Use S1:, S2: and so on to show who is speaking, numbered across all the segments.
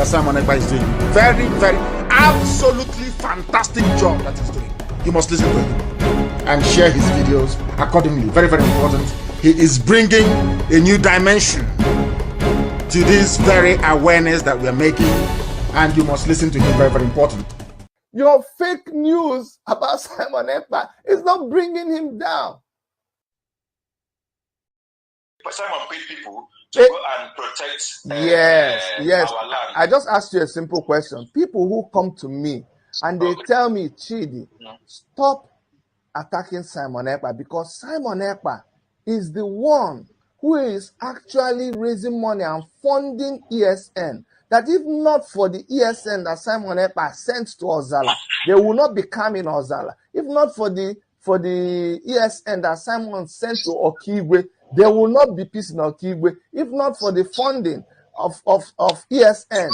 S1: Simon Ekpa is doing very, absolutely fantastic job that he's doing. You must listen to him and share his videos accordingly. Very, important. He is bringing a new dimension to this very awareness that we are making, and you must listen to him. Very, important.
S2: Your fake news about Simon Ekpa is not bringing him down.
S3: But Simon paid people to go and protect
S2: yes.
S3: our land.
S2: I just asked you a simple question. People who come to me and they tell me, Chidi, stop attacking Simon Ekpa, because Simon Ekpa is the one who is actually raising money and funding ESN. That if not for the ESN that Simon Ekpa sent to Ozala, they will not be coming Ozala. If not for the ESN that Simon sent to Okigwe, there will not be peace in Okigwe. If not for the funding of ESN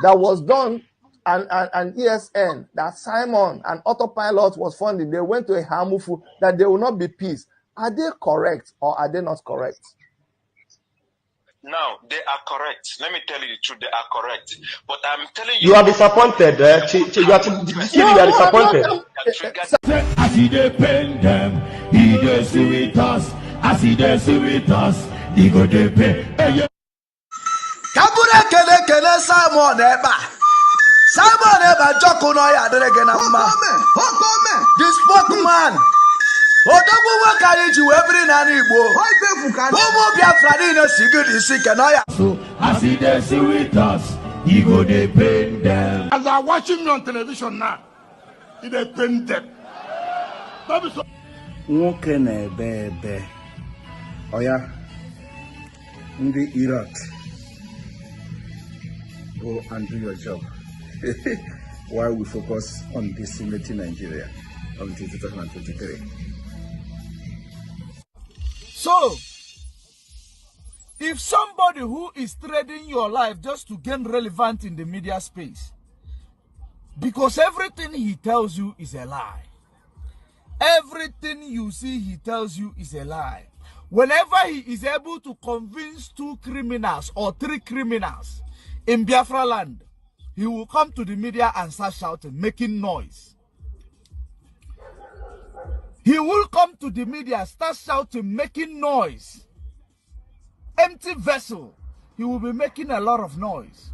S2: that was done and ESN that Simon and Autopilot was funding, they went to a Hamufu, that there will not be peace. Are they correct or are they not correct?
S3: Now, they are correct. Let me tell you the truth, they are correct. But I'm telling you...
S4: You are disappointed. You are disappointed.
S5: As he dey pain them, he dey see with us. As he dey see with us, he go dey pay.
S6: Kabure kele Simon Ekpa. Simon Ekpa joko no ya derege na mma. The spokesman. Odogwu wakari ji every na Igbo. Omo Biafra ni no sigidi sike no ya.
S5: So as he dey see with us, he go dey pain them.
S7: As I'm watching me on television now, he dey pain them.
S8: Nwoke na-ebe ebe oya ndị Iraq, go and do your job while we focus on decimating Nigeria until 2023.
S9: So, if somebody who is trading your life just to gain relevance in the media space, because everything he tells you is a lie, everything you see he tells you is a lie. Whenever he is able to convince 2 criminals or 3 criminals in Biafra land, he will come to the media and start shouting, making noise. He will come to the media, start shouting, making noise. Empty vessel. He will be making a lot of noise.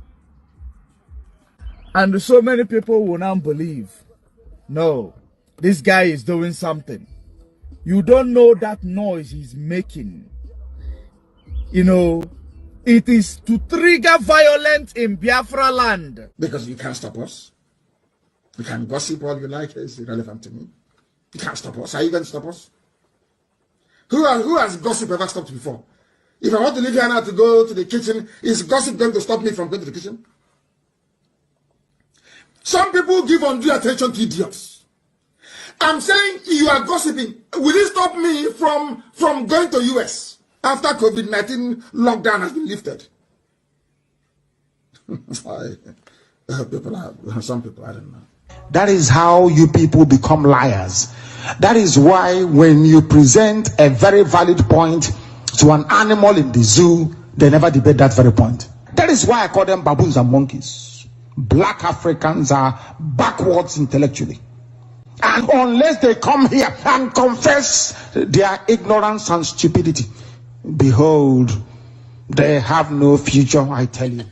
S9: And so many people will now believe, no, this guy is doing something. You don't know that noise he's making. You know, it is to trigger violence in Biafra land.
S1: Because you can't stop us. You can gossip all you like, it's irrelevant to me. You can't stop us. Are you going to stop us? Who has gossip ever stopped before? If I want to leave here now to go to the kitchen, is gossip going to stop me from going to the kitchen? Some people give undue attention to idiots. I'm saying you are gossiping. Will it stop me from going to US after COVID-19 lockdown has been lifted? Some people, I don't know.
S10: That is how you people become liars. That is why when you present a very valid point to an animal in the zoo, they never debate that very point. That is why I call them baboons and monkeys. Black Africans are backwards intellectually. And unless they come here and confess their ignorance and stupidity, behold, they have no future, I tell you.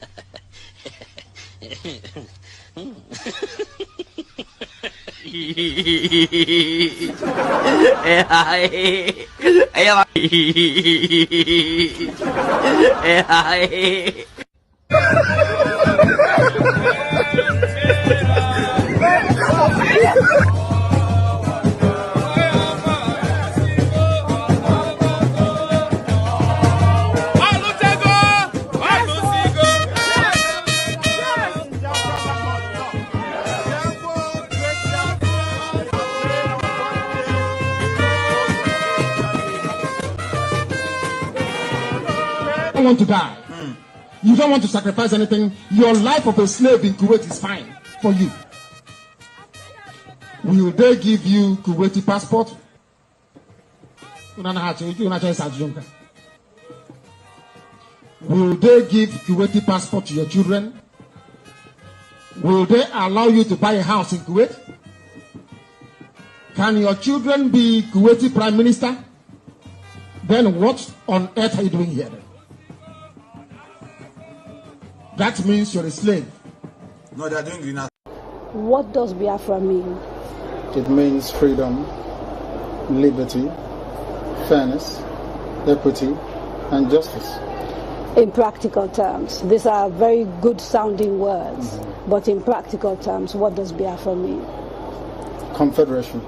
S7: Want to die. You don't want to sacrifice anything. Your life of a slave in Kuwait is fine for you. Will they give you Kuwaiti passport? Will they give Kuwaiti passport to your children? Will they allow you to buy a house in Kuwait? Can your children be Kuwaiti prime minister? Then what on earth are you doing here? That means you're a slave.
S8: No, they're doing green.
S11: What does Biafra mean?
S10: It means freedom, liberty, fairness, equity, and justice.
S11: In practical terms, these are very good sounding words, but in practical terms, what does Biafra mean?
S10: Confederation.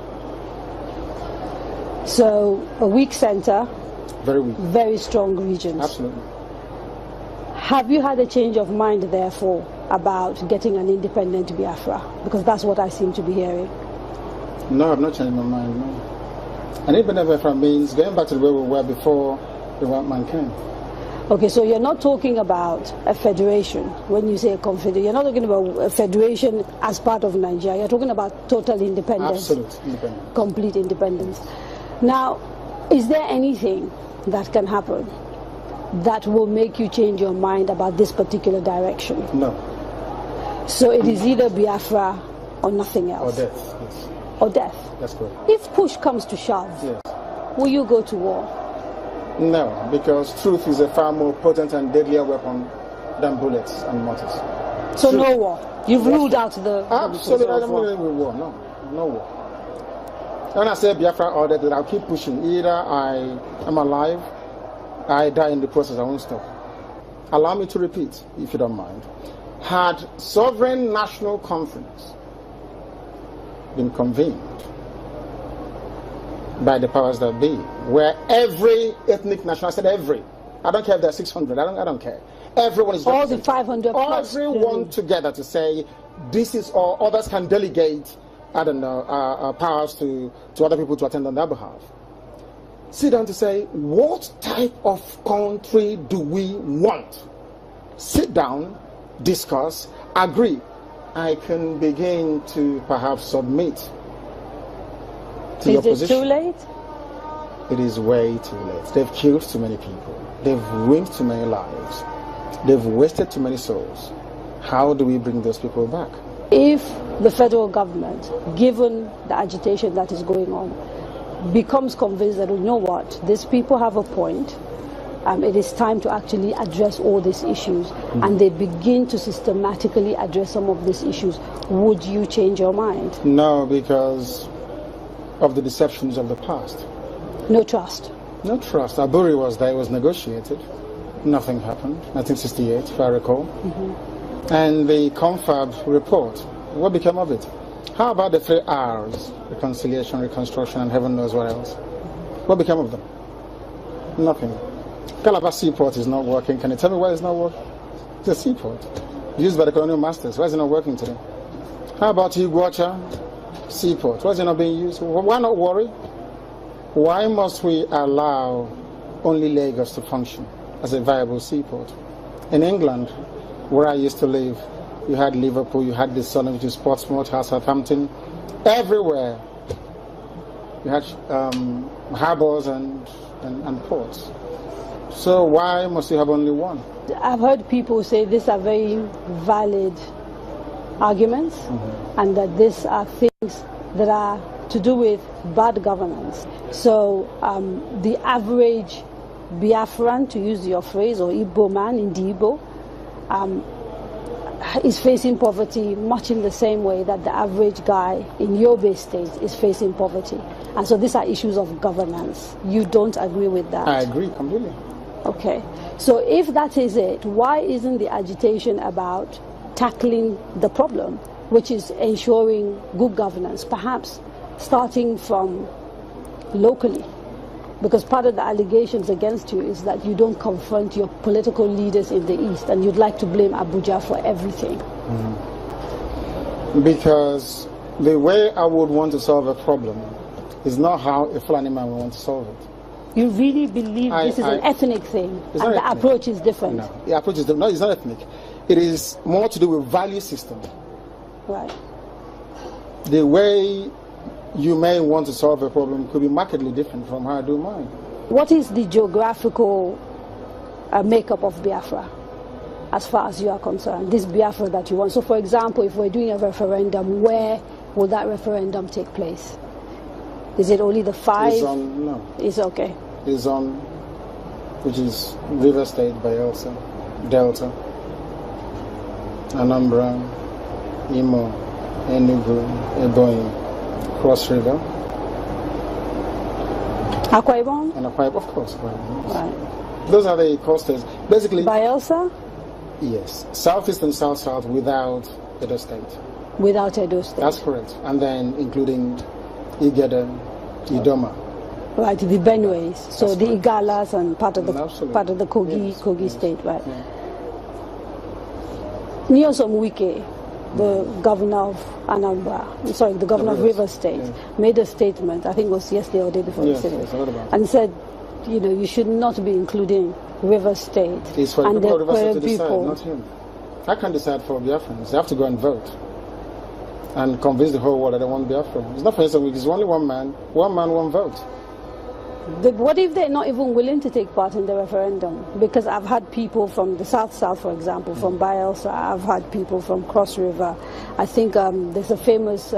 S11: So, a weak center,
S10: very weak,
S11: very strong regions.
S10: Absolutely.
S11: Have you had a change of mind, therefore, about getting an independent Biafra? Because that's what I seem to be hearing.
S10: No, I've not changed my mind, no. An independent Biafra means going back to where we were before the white man came.
S11: Okay, so you're not talking about a federation when you say a confederation. You're not talking about a federation as part of Nigeria. You're talking about total independence.
S10: Absolute independence.
S11: Complete independence. Now, is there anything that can happen that will make you change your mind about this particular direction?
S10: No.
S11: So it is either Biafra or nothing else?
S10: Or death, yes.
S11: Or death?
S10: That's correct.
S11: If push comes to shove,
S10: yes,
S11: will you go to war?
S10: No, because truth is a far more potent and deadlier weapon than bullets and mortars.
S11: So no war? You've ruled out the...
S10: Absolutely, I don't believe in war, no. No war. When I say Biafra or that, I'll keep pushing. Either I am alive, I die in the process, I won't stop. Allow me to repeat, if you don't mind. Had sovereign national conference been convened by the powers that be, where every ethnic nation, I said every, I don't care if there are 600, I don't care. Everyone is
S11: all the 500 plus.
S10: Everyone together to say, this is all, others can delegate, I don't know, powers to other people to attend on their behalf. Sit down to say, what type of country do we want? Sit down, discuss, agree. I can begin to perhaps submit to your position.
S11: Is it too late?
S10: It is way too late. They've killed too many people. They've ruined too many lives. They've wasted too many souls. How do we bring those people back?
S11: If the federal government, given the agitation that is going on, becomes convinced that, you know what, these people have a point, it is time to actually address all these issues, and they begin to systematically address some of these issues, would you change your mind?
S10: No, because of the deceptions of the past.
S11: No trust?
S10: No trust. Aburi was there, it was negotiated. Nothing happened. 1968, if I recall. And the confab report, what became of it? How about the 3 R's? Reconciliation, reconstruction, and heaven knows what else. What became of them? Nothing. Calabar Seaport is not working. Can you tell me why it's not working? It's a seaport used by the colonial masters. Why is it not working today? How about Iguacha Seaport? Why is it not being used? Why not worry? Why must we allow only Lagos to function as a viable seaport? In England, where I used to live, you had Liverpool, you had the Sun, which is Portsmouth, Southampton, everywhere. You had harbors and ports. So why must you have only one?
S11: I've heard people say these are very valid arguments, and that these are things that are to do with bad governance. So the average Biafran, to use your phrase, or Igbo man in the Igbo, is facing poverty much in the same way that the average guy in Yobe State is facing poverty. And so these are issues of governance. You don't agree with that?
S10: I agree completely.
S11: Okay. So if that is it, why isn't the agitation about tackling the problem, which is ensuring good governance, perhaps starting from locally? Because part of the allegations against you is that you don't confront your political leaders in the East, and you'd like to blame Abuja for everything.
S10: Because the way I would want to solve a problem is not how a Fulani man would want to solve it.
S11: You really believe this is an ethnic thing, and the approach is different?
S10: No, the approach is different. No, it's not ethnic. It is more to do with value system.
S11: Right.
S10: The way you may want to solve a problem could be markedly different from how I do mine.
S11: What is the geographical makeup of Biafra? as far as you are concerned, this Biafra that you want. So, for example, if we're doing a referendum, where will that referendum take place? Is it only the 5?
S12: It's on, no.
S11: It's okay.
S12: It's on, which is River State, Bayelsa, Delta, Anambra, Imo, Enugu, Ebonyi, Cross River.
S11: Akwa Ibom?
S12: And Akwa Ibom, of course.
S11: Right.
S12: Those are the coasters. Basically.
S11: Bayelsa?
S12: Yes. Southeast and South-South without Edo State.
S11: Without Edo State.
S12: That's correct. And then including Igede, Idoma.
S11: Right, the Benues. So the Igalas and part of the Kogi,
S12: yes.
S11: Kogi
S12: Yes.
S11: State, right?
S12: Yeah.
S11: Nyosom Wike, the governor of Anambra, sorry, the governor of River State, made a statement, I think it was yesterday or the day before yesterday, and said, you know, you should not be including River State.
S12: It's for
S11: and
S12: the people of River State to
S11: people.
S12: decide, not him. I can't decide for Biafrans. They have to go and vote and convince the whole world that they want Biafra. It's not for instance, it's only one man, one vote.
S11: What if they're not even willing to take part in the referendum? Because I've had people from the South, for example, from Bayelsa. I've had people from Cross River. I think there's a famous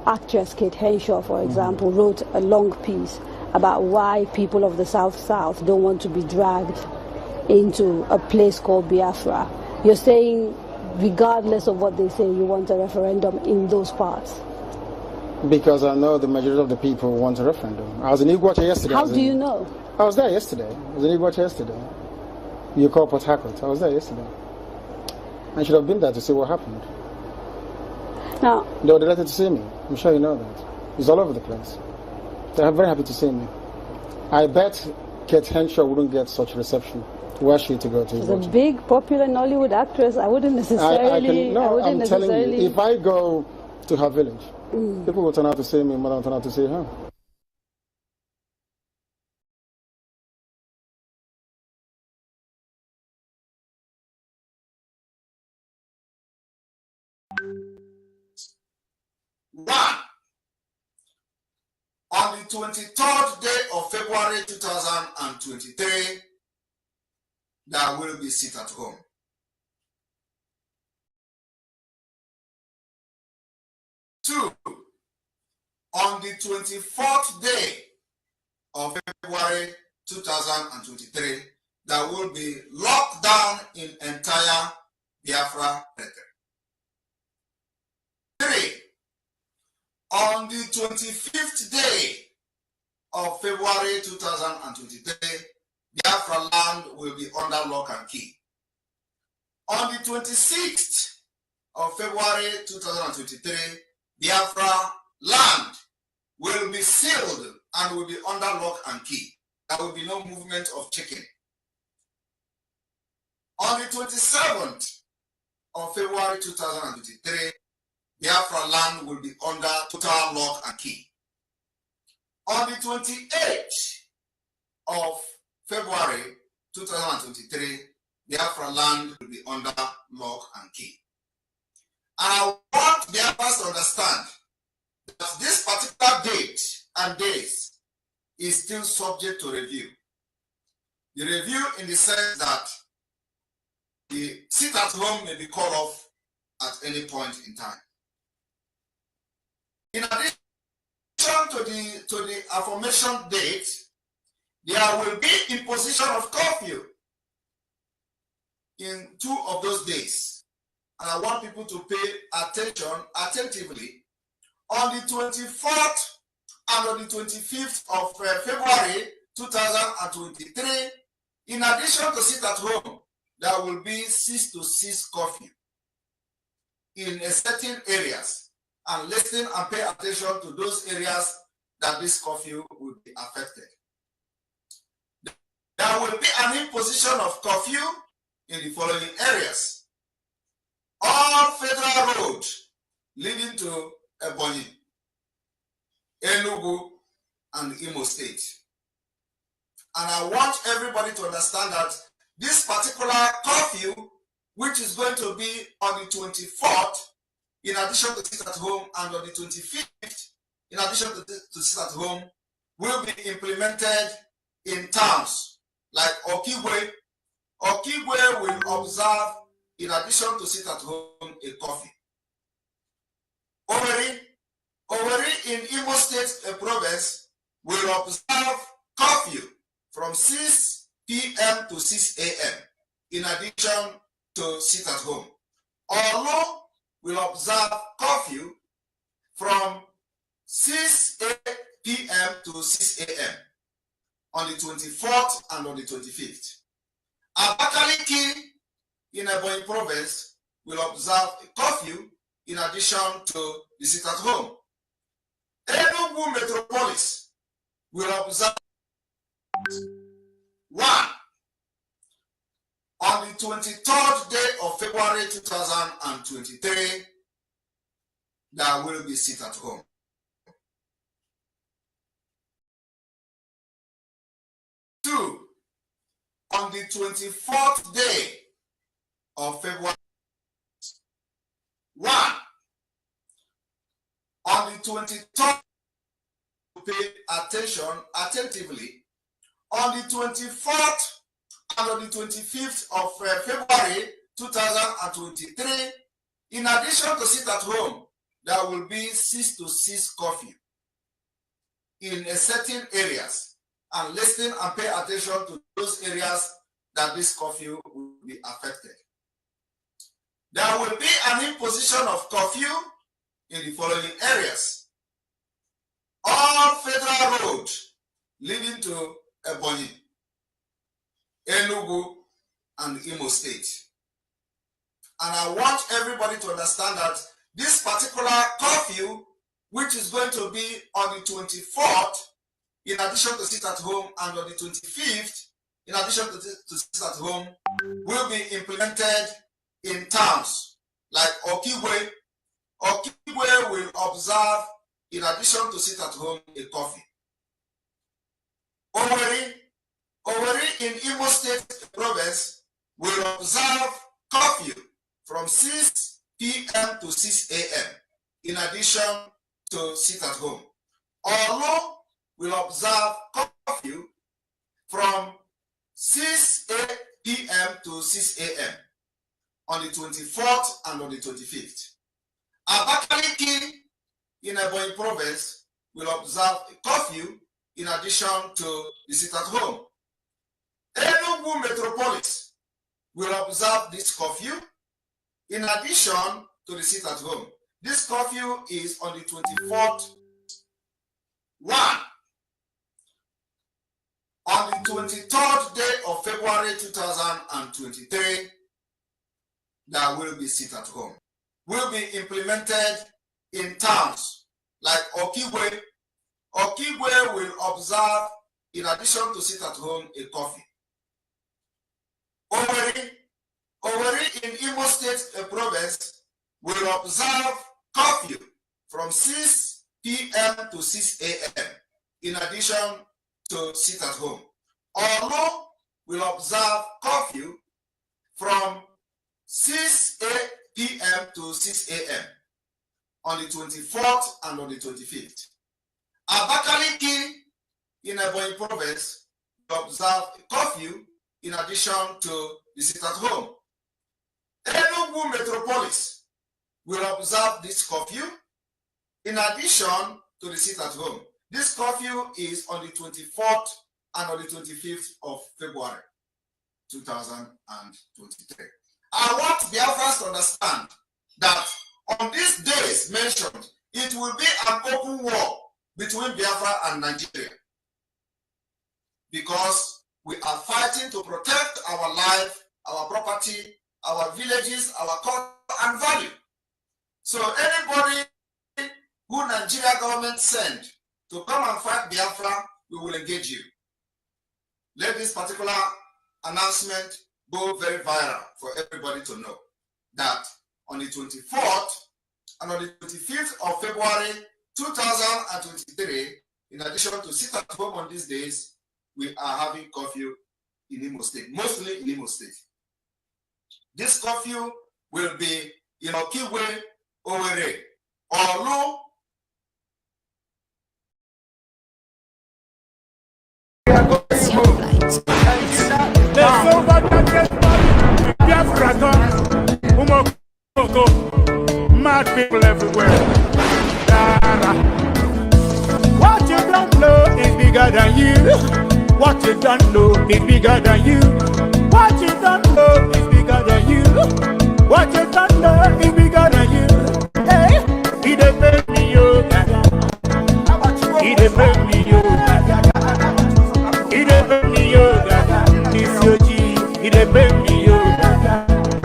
S11: actress, Kate Henshaw, for example, wrote a long piece about why people of the South don't want to be dragged into a place called Biafra. You're saying, regardless of what they say, you want a referendum in those parts?
S12: Because I know the majority of the people want a referendum. I was in Iguacha yesterday.
S11: How do you know?
S12: I was there yesterday. I was in Iguacha yesterday. You call Port Harcourt. I was there yesterday. I should have been there to see what happened.
S11: Now,
S12: they were delighted to see me. I'm sure you know that. It's all over the place. They're very happy to see me. I bet Kate Henshaw wouldn't get such reception. Where she to go to?
S11: She's a big, popular Nollywood actress. I wouldn't necessarily.
S12: I'm telling you, if I go to her village, people will turn out to see me more than turn out to see her.
S13: One, on the 23rd day of February 2023, there will be sit at home. 2, on the 24th day of February 2023, there will be lockdown in entire Biafra territory. 3, on the 25th day of February 2023, Biafra land will be under lock and key. On the 26th of February 2023, Biafra land will be sealed and will be under lock and key. There will be no movement of chicken. On the 27th of February 2023, Biafra land will be under total lock and key. On the 28th of February 2023, Biafra land will be under lock and key. And I want Biafrans to understand that this particular date and days is still subject to review. The review in the sense that the sit at home may be called off at any point in time. In addition to the aforementioned date, there will be imposition of curfew in 2 of those days. And I want people to pay attention attentively. On the 24th and on the 25th of February 2023, in addition to sit at home, there will be 6 to 6 curfew in certain areas. And listen and pay attention to those areas that this curfew will be affected. There will be an imposition of curfew in the following areas. All federal roads leading to Ebonyi, Enugu, and Imo State. And I want everybody to understand that this particular curfew, which is going to be on the 24th, in addition to sit at home, and on the 25th, in addition to sit at home, will be implemented in towns like Okigwe, Okigwe will observe, in addition to sit at home, a coffee. Oweri in Imo State province will observe curfew from 6 p.m. to 6 a.m. in addition to sit at home. Olu will observe curfew from 6 p.m. to 6 a.m. on the 24th and on the 25th. Abakaliki in Ebonyi province will observe a curfew in addition to the sit at home. Enugu metropolis will observe 1. On the 23rd day of February 2023, there will be sit at home. 2. On the 24th day of February, 1. On the 23rd, pay attention attentively. On the 24th and on the 25th of February 2023, in addition to sit at home, there will be 6 to 6 curfew in certain areas, and listen and pay attention to those areas that this curfew will be affected. There will be an imposition of curfew in the following areas: all federal roads leading to Ebonyi, Enugu, and Imo State. And I want everybody to understand that this particular curfew, which is going to be on the 24th, in addition to sit at home, and on the 25th, in addition to sit at home, will be implemented in towns like Okigwe. Okigwe will observe, in addition to sit at home, a curfew. Oweri in Imo State province will observe curfew from 6 p.m. to 6 a.m. in addition to sit at home. Olu will observe curfew from 6 p.m. to 6 a.m. on the 24th and on the 25th. Abakaliki in Ebonyi province will observe a curfew in addition to the sit at home. Enugu metropolis will observe this curfew in addition to the sit at home. This curfew is on the 24th. 1. On the 23rd day of February 2023, there will be sit at home. Will be implemented in towns like Okigwe. Okigwe will observe, in addition to sit at home, a curfew. Oweri in Imo State province will observe curfew from 6 p.m. to 6 a.m. in addition to sit at home. Olu will observe curfew from 6 p.m. to 6 a.m. on the 24th and on the 25th. Abakaliki in Ebonyi province will observe curfew in addition to the sit at home. Enugu metropolis will observe this curfew in addition to the sit at home. This curfew is on the 24th and on the 25th of February 2023. I want Biafrans to understand that on these days mentioned, it will be an open war between Biafra and Nigeria, because we are fighting to protect our life, our property, our villages, our culture and value. So anybody who Nigeria government send to come and fight Biafra, we will engage you. Let this particular announcement go very viral for everybody to know that on the 24th and on the 25th of February 2023, in addition to sit at home on these days, we are having curfew in Imo State, mostly in Imo State. This curfew will be in Okigwe, Oweri, Olu,
S14: Siamo live.
S5: There's over the dead body. Biafra, mad people everywhere. What you don't know is bigger than you. What you don't know is bigger than you. What you don't know is bigger than you. What you don't know is bigger than you. Hey, he depends me, you. He depends me, you. He depends me, you. It's your G. He depends me, you.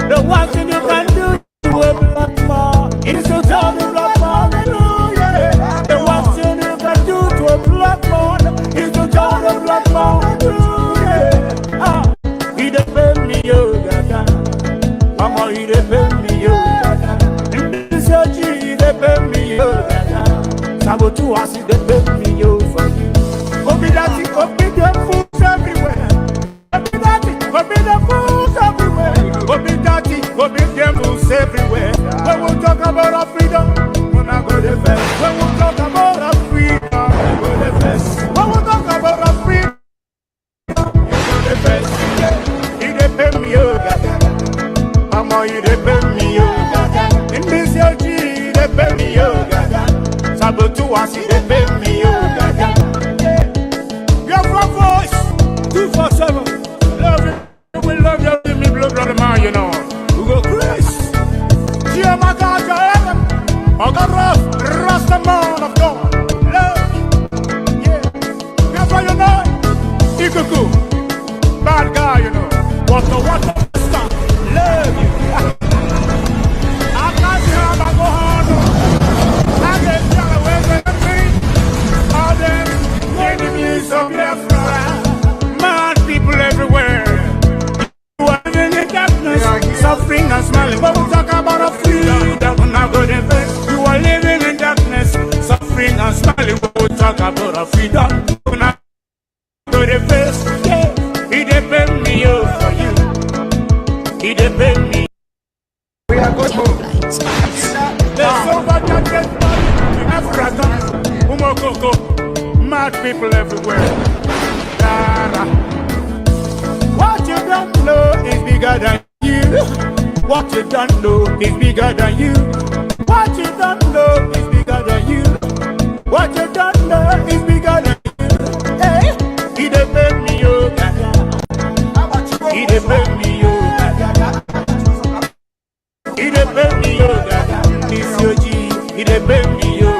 S5: The one thing you can do to a black man is to tell the black man, hallelujah. The one thing you can do to a black man is to tell the black man, hallelujah. He depends me, you. Mama, he depends me, you. It's your G. He depends me, you. Sabotu has he depends me, you. Obi that it, obi them fools everywhere. Obi that it, obi them fools everywhere. Obi that it, obi them fools everywhere. When we talk about our freedom, we're not going to fest. When we talk about our freedom, we're going to fest. When we talk about our freedom, we're going to fest. He depend me, oh God. Mama, he depend me, oh God. In this your G, he depend me, oh God. Sabotu has he depend me, oh God. Biafra voice, 247. Love you, we love you, give me blood, brother man, you know. We go Chris. Giamaka, Jaegan, Ogarov, Rastaman of God. Love you, yeah. Biafra, you know. Ikuku, bad guy, you know. What the stop. Love you. I can't see how I go on. I get down away with the feet. All them enemies of Biafra. Mad people everywhere. You are living in darkness, suffering and smiling. But we talk about a freedom, we're not going to invest. You are living in darkness, suffering and smiling. But we talk about a freedom, we're not going to invest. Yeah, he depend me for you. He depend me. We are going to. There's over the dead body. Africa, Umokoko, mad people everywhere. What you don't know is bigger than you. What you don't know is bigger than you. What you don't know is bigger than you. What you don't know is bigger than you. Hey, he depend me, you. He depend me, you. He depend me, you. It's your G. He depend me, you.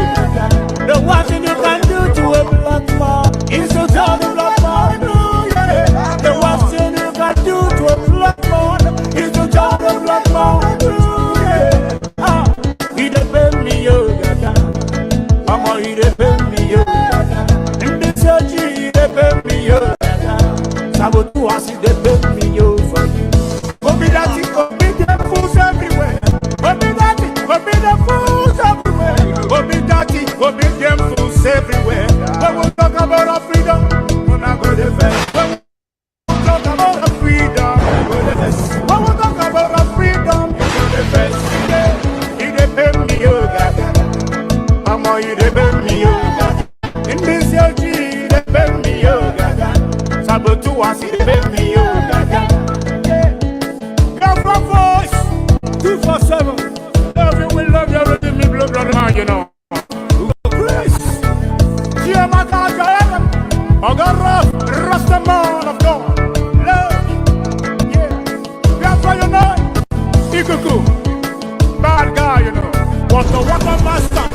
S5: The one thing you can do to a black man is to tell the black man, hallelujah. The one thing you can do to a black man is to tell the black man, hallelujah. He depend me, you. Mama, he depend me, you. In this your G, he depend me, you. Sabotu has he depend me, you. For you. Obi that it, obi them fools everywhere. Obi that it, obi them fools everywhere. Obi that it, obi them fools everywhere. When we talk about our freedom, we're not going to fest. When we talk about our freedom, we're going to fest. When we talk about our freedom, we're going to fest. Yeah, he depend me, you God. Mama, he depend me, you God. In this your G, he depend me, you God. Sabotu has he depend me, you God. Biafra voice, 247. Love you, we love you, with me blood, brother man, you know. We go Chris. Giamaka, Jaegan, Ogarov, Rastaman of God. Love you, yeah. Biafra, you know. Ikuku, bad guy, you know. What the master.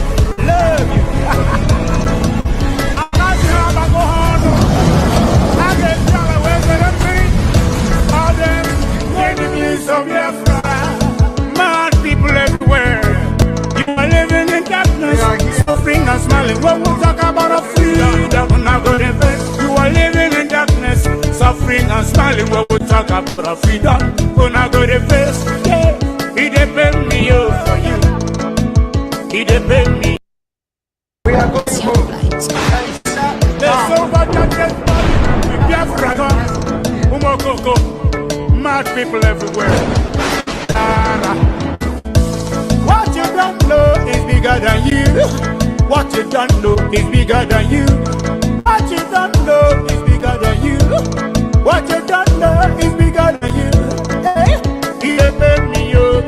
S5: Love you. I can't see how I go on. I get down away with the feet. All them enemies of Biafra. Mad people everywhere. You are living in darkness, suffering and smiling. When we talk about a freedom, we're not going to invest. You are living in darkness, suffering and smiling. When we talk about a freedom, we're not going to invest. Yeah, he depend me for you. He depend me. We are going to move. There's over the dead body. Biafra, Umokoko, mad people everywhere. What you don't know is bigger than you. What you don't know is bigger than you. What you don't know is bigger than you. What you don't know is bigger than you. Hey, he dey pay me, yo.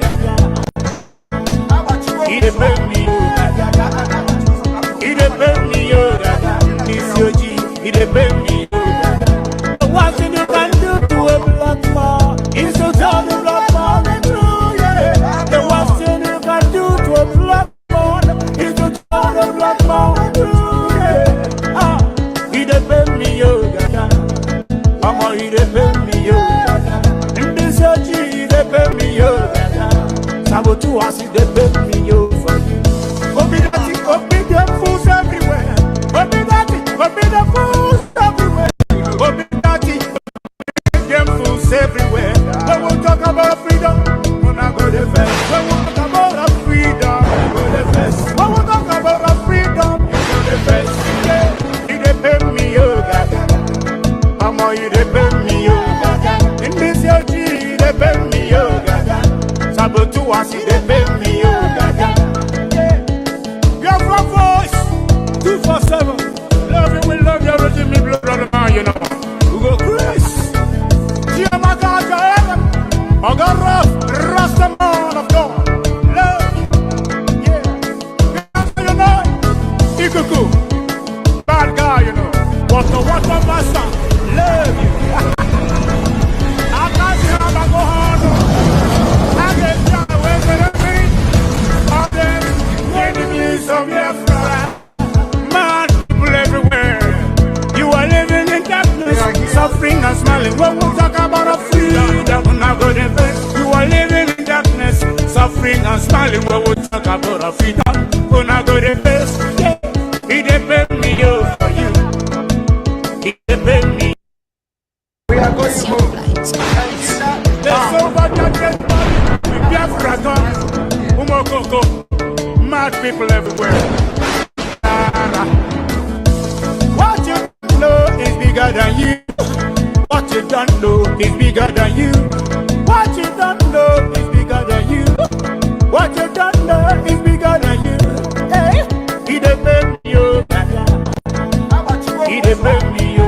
S5: He dey pay me, yo. He dey pay me, yo. This your G, he dey pay me, yo. What you can do to a black man is to tell the black man the truth, yeah. The worst thing you can do to a black man is to tell the black man the truth, yeah. Ah, he dey pay me, yo. Mama, he dey pay me, yo. In this your G, he dey pay me, yo. Sabotu as he dey pay me, yo. Obi the fools everywhere. Obi the fools everywhere. Obi them fools everywhere. When we talk about freedom, we're not go the best. When we talk about freedom, we go the best. When we talk about freedom, you go the best. Yeah, he dey pay me, yo. Mama, he dey pay me, yo. In this your G, he dey pay me, yo. Sabotu as he dey pay me, yo. Biafra voice 247. Love you, we love you, everything me blood on the man, you know. We go Chris. I got rough, Rasta man of God. Love, yeah. You know, Ikuku, bad guy, you know. What master, love you. I can't see how I go on. I get down away with me. All them enemies of Biafra. Man, people everywhere. You are living in darkness, suffering and smiling. When we talk about a freedom, we're not going to best. You are living in darkness, suffering and smiling. When we talk about a freedom, we're not going to best. Yeah, he depends me, yo, for you. He depends me. We are going to move. There's so much that Biafra gone. Umokoko, mad people everywhere. What you know is bigger than you. What you don't know is bigger than you. What you don't know is bigger than you. What you don't know is bigger than you. Hey, he dey pay me, yo. He dey pay me, yo.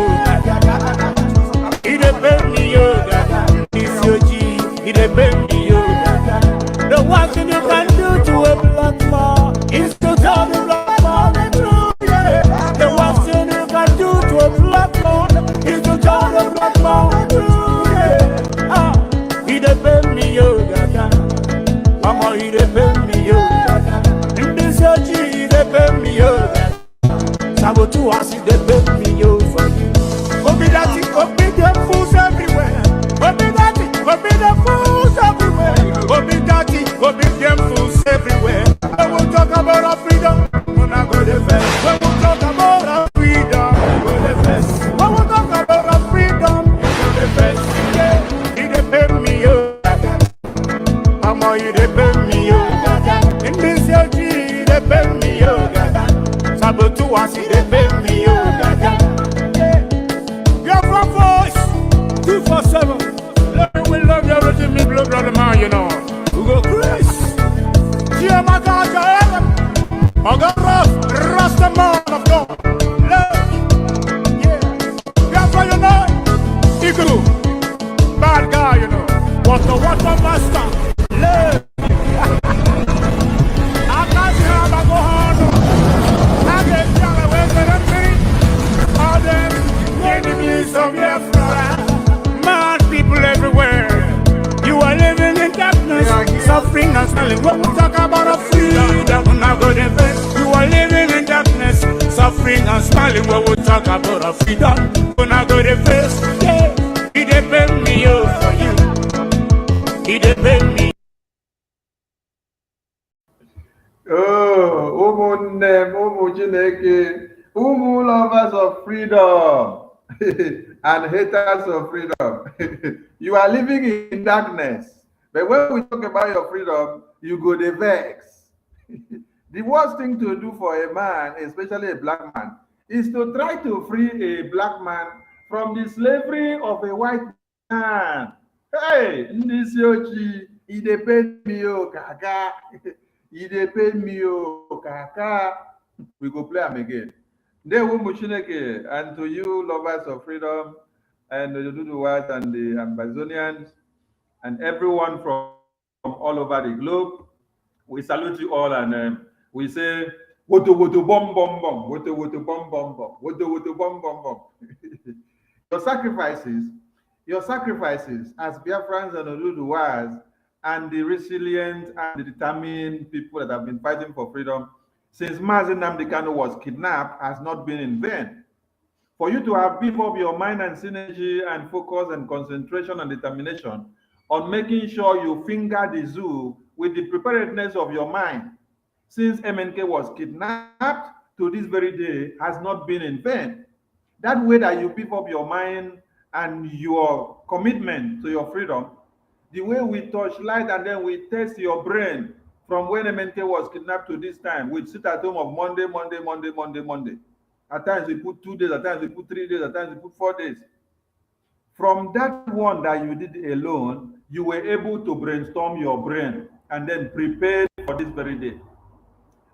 S5: He dey pay me, yo. This your G, he dey pay me, yo. The worst thing you can do to a black man is to tell the black man the truth, yeah. The worst thing you can do to a black man is to tell the black man the truth, yeah. Ah, he dey pay me, yo. Mama, he dey pay me, yo. In this your G, he dey pay me, yo. Sabotu as he dey pay me, yo, for you. Obi them fools everywhere. Obi the fools everywhere. Obi them fools everywhere. When we talk about our freedom, we're not go the best. When we talk about our freedom, we go the best. When we talk about our freedom, we go the best. Yeah, he dey pay me, yo. Mama, he dey pay me, yo. In this your G, he dey pay me, yo. Sabotu as he dey pay me, yo. Biafra voice 247. We love you, everything me blood on the man, you know. We go Chris. I got rough, Rasta man of God. Love, yeah. Biafra, you know. Ikuku, bad guy, you know. What master, love. I can't see how I go on. I get down away with me. All them enemies of Biafra. Mad people everywhere. You are living in darkness, suffering and smiling. When we talk about a freedom, we're not going to best. You are living in darkness, suffering and smiling. When we talk about a freedom, we're not going to best. Yeah, he depends me, yo, for you. He depends me.
S14: Oh, Umu Chineke, Umu lovers of freedom and haters of freedom. You are living in darkness. But when we talk about your freedom, you go the vex. The worst thing to do for a man, especially a black man, is to try to free a black man from the slavery of a white man. Hey, Nisiochi, he dey pay me, oh, kaka. He dey pay me, oh, kaka. We go play him again. And to you, lovers of freedom, and the Duduwas and the Amazonians and everyone from all over the globe. We salute you all and we say, woto woto bom bom bom, woto woto bom bom bom, woto woto bom bom bom. Your sacrifices as Biafrans and Oduduwas and the resilient and the determined people that have been fighting for freedom since Mazi Nnamdi Kanu was kidnapped has not been in vain. For you to have beefed up your mind and synergy and focus and concentration and determination on making sure you finger the zoo with the preparedness of your mind since MNK was kidnapped to this very day has not been in vain. That way that you beef up your mind and your commitment to your freedom, the way we touch light and then we test your brain from when MNK was kidnapped to this time, we sit at home of Monday. At times we put 2 days, at times we put 3 days, at times we put 4 days. From that one that you did alone, you were able to brainstorm your brain and then prepare for this very day.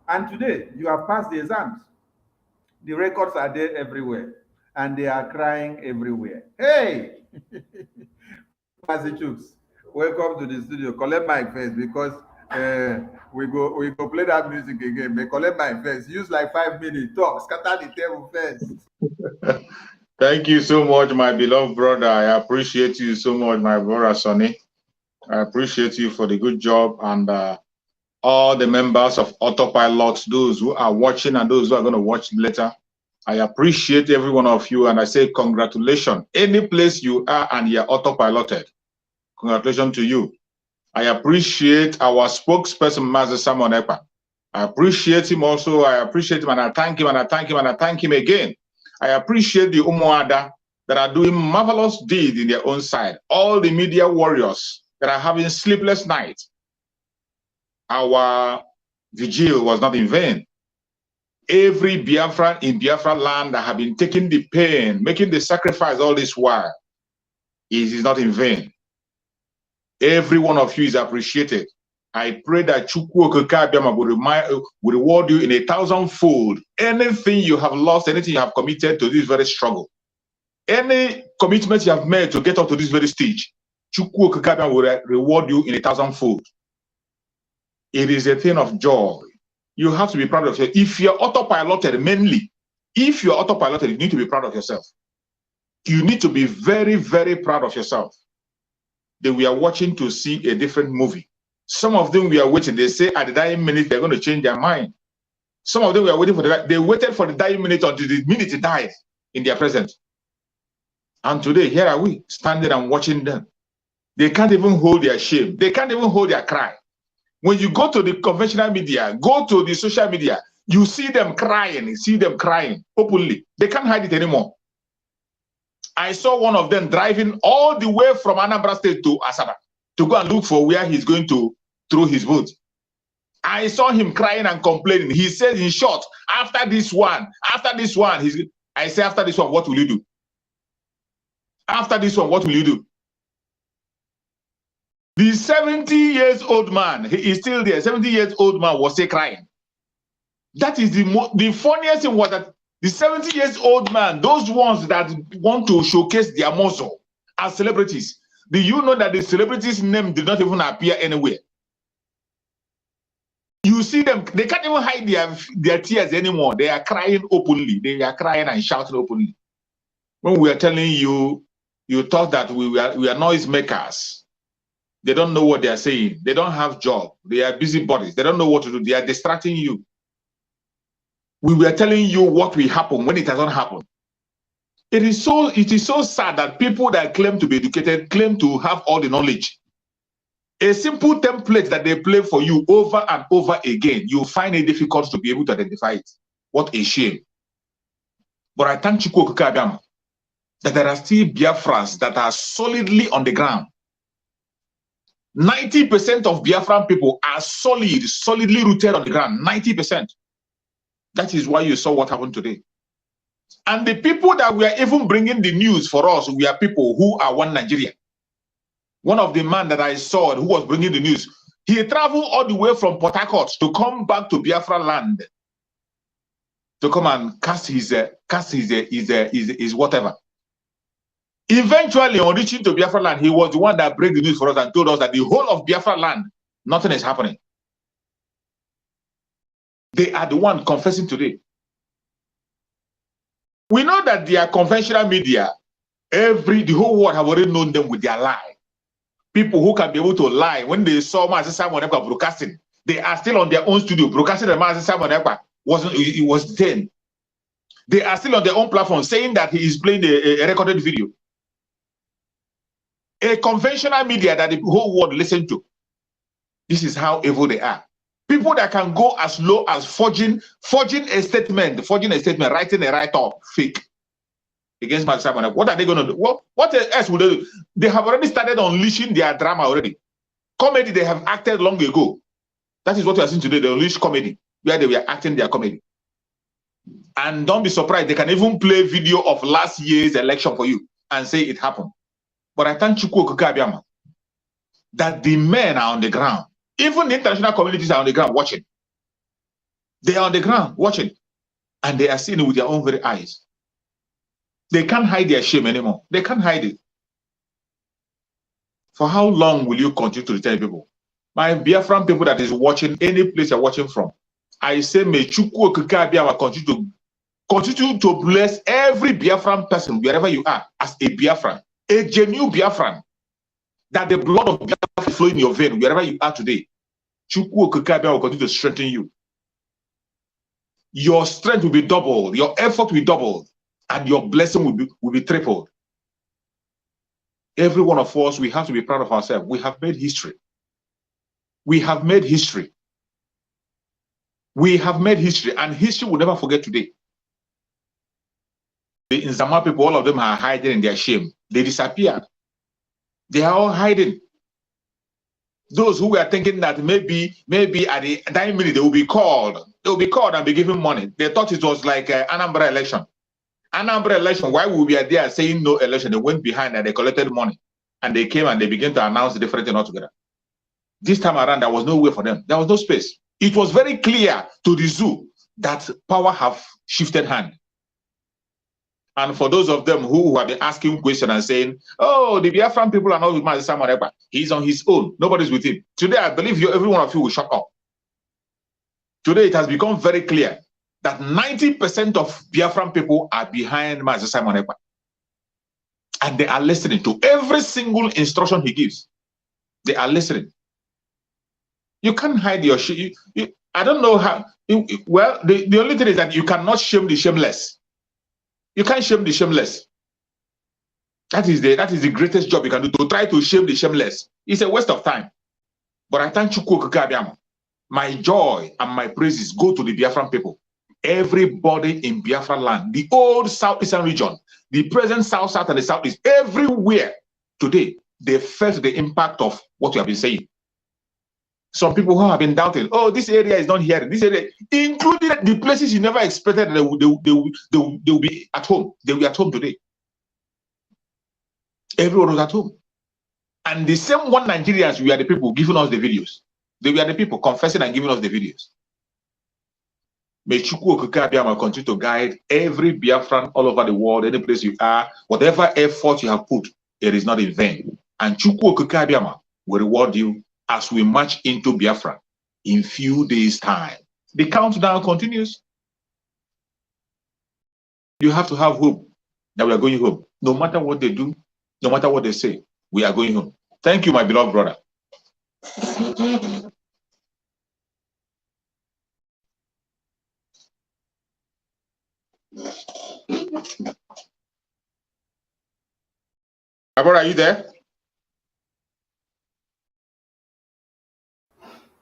S14: And today, you have passed the exams. The records are there everywhere, and they are crying everywhere. Hey! Mazi Chuks, welcome to the studio. Collect my face because we go play that music again. But collect my face. Use like 5 minutes. Talk. Scatter the table first.
S15: Thank you so much, my beloved brother. I appreciate you so much, my brother Sonny. I appreciate you for the good job and all the members of Autopilot, those who are watching and those who are going to watch later. I appreciate every one of you and I say congratulations. Any place you are and you're autopiloted, congratulations to you. I appreciate our spokesperson, Master Simon Ekpa. I appreciate him also. I appreciate him and I thank him and I thank him and I thank him again. I appreciate the Umuada that are doing marvelous deeds in their own side. All the media warriors that are having sleepless nights. Our vigil was not in vain. Every Biafran in Biafra land that have been taking the pain, making the sacrifice all this while, it is not in vain. Every one of you is appreciated. I pray that Chukwu Okike will reward you in 1,000-fold. Anything you have lost, anything you have committed to this very struggle, any commitment you have made to get up to this very stage, Chukwu Okike will reward you in 1,000-fold. It is a thing of joy. You have to be proud of yourself. If you're autopiloted, mainly, if you're autopiloted, you need to be proud of yourself. You need to be very, very proud of yourself. They were watching to see a different movie. Some of them were waiting. They say at the dying minute, they're going to change their mind. Some of them were waiting for they waited for the dying minute until the minute it died in their presence. And today, here are we, standing and watching them. They can't even hold their shame. They can't even hold their cry. When you go to the conventional media, go to the social media, you see them crying, openly. They can't hide it anymore. I saw one of them driving all the way from Anambra State to Asaba to go and look for where he's going to throw his vote. I saw him crying and complaining. He said, in short, after this one, I say, after this one, what will you do? After this one, what will you do? The 70-year-old man, he is still there. 70-year-old man was still crying. That is the funniest thing was that the 70-year-old man, those ones that want to showcase their muscle as celebrities, do you know that the celebrities' name did not even appear anywhere? You see them, they can't even hide their tears anymore. They are crying openly. They are crying and shouting openly. When we are telling you, you thought that we are noise makers. They don't know what they are saying. They don't have job. They are busy bodies. They don't know what to do. They are distracting you. We were telling you what will happen when it has not happened. It is so sad that people that claim to be educated claim to have all the knowledge. A simple template that they play for you over and over again, you find it difficult to be able to identify it. What a shame. But I thank Chukwu Okike that there are still Biafrans that are solidly on the ground. 90% of Biafran people are solidly rooted on the ground. 90%. That is why you saw what happened today. And the people that were even bringing the news for us, we are people who are one Nigeria. One of the men that I saw who was bringing the news, he traveled all the way from Port Harcourt to come back to Biafra land to come and cast his whatever. Eventually, on reaching to Biafra land, he was the one that broke the news for us and told us that the whole of Biafra land, nothing is happening. They are the one confessing today. We know that their conventional media, the whole world have already known them with their lie. People who can be able to lie when they saw Mazi Simon Ekpa broadcasting, they are still on their own studio broadcasting that Mazi Simon Ekpa was detained. They are still on their own platform saying that he is playing a recorded video. A conventional media that the whole world listen to. This is how evil they are. People that can go as low as forging a statement, writing a write-up, fake, against Mazi Simon Ekpa. What are they going to do? What else would they do? They have already started unleashing their drama already. Comedy, they have acted long ago. That is what we are seeing today, the unleashed comedy, where they were acting their comedy. And don't be surprised, they can even play video of last year's election for you and say it happened. But I thank Chukwu Okike that the men are on the ground. Even the international communities are on the ground watching. They are on the ground watching. And they are seeing it with their own very eyes. They can't hide their shame anymore. They can't hide it. For how long will you continue to tell people? My Biafran people that is watching, any place you're watching from, I say, may Chukwu Okike continue to bless every Biafran person, wherever you are, as a Biafran, a genuine Biafran, that the blood of Biafra flow in your vein, wherever you are today. Chukwu Okike will continue to strengthen you. Your strength will be doubled, your effort will be doubled, and your blessing will be tripled. Every one of us, we have to be proud of ourselves. We have made history. We have made history. We have made history, and history will never forget today. The Nzama people, all of them are hiding in their shame. They disappeared. They are all hiding. Those who were thinking that maybe at the dying minute they will be called. They will be called and be given money. They thought it was like an Anambra election. Anambra election, why we were there saying no election? They went behind and they collected money. And they came and they began to announce the different thing altogether. This time around, there was no way for them. There was no space. It was very clear to the zoo that power have shifted hand. And for those of them who have been asking questions and saying, oh, the Biafran people are not with Mazi Simon Ekpa. He's on his own. Nobody's with him. Today, I believe every one of you will shut up. Today, it has become very clear that 90% of Biafran people are behind Mazi Simon Ekpa. And they are listening to every single instruction he gives. They are listening. You can't hide your shame. I don't know how. Well, the only thing is that you cannot shame the shameless. You can't shame the shameless. That is the greatest job you can do, to try to shame the shameless. It's a waste of time. But I thank Chukwu Okike. My joy and my praises go to the Biafran people. Everybody in Biafra land, the old southeastern region, the present south, and the southeast, everywhere today, they felt the impact of what you have been saying. Some people who have been doubting, oh, this area is not here. This area, including the places you never expected they will be at home. They will be at home today. Everyone was at home. And the same one Nigerians, we are the people giving us the videos. They were the people confessing and giving us the videos. May Chukwu Okike continue to guide every Biafran all over the world, any place you are, whatever effort you have put, it is not in vain. And Chukwu Okike will reward you as we march into Biafra in few days' time. The countdown continues. You have to have hope that we are going home. No matter what they do, no matter what they say, we are going home. Thank you, my beloved brother. Abra, are you there?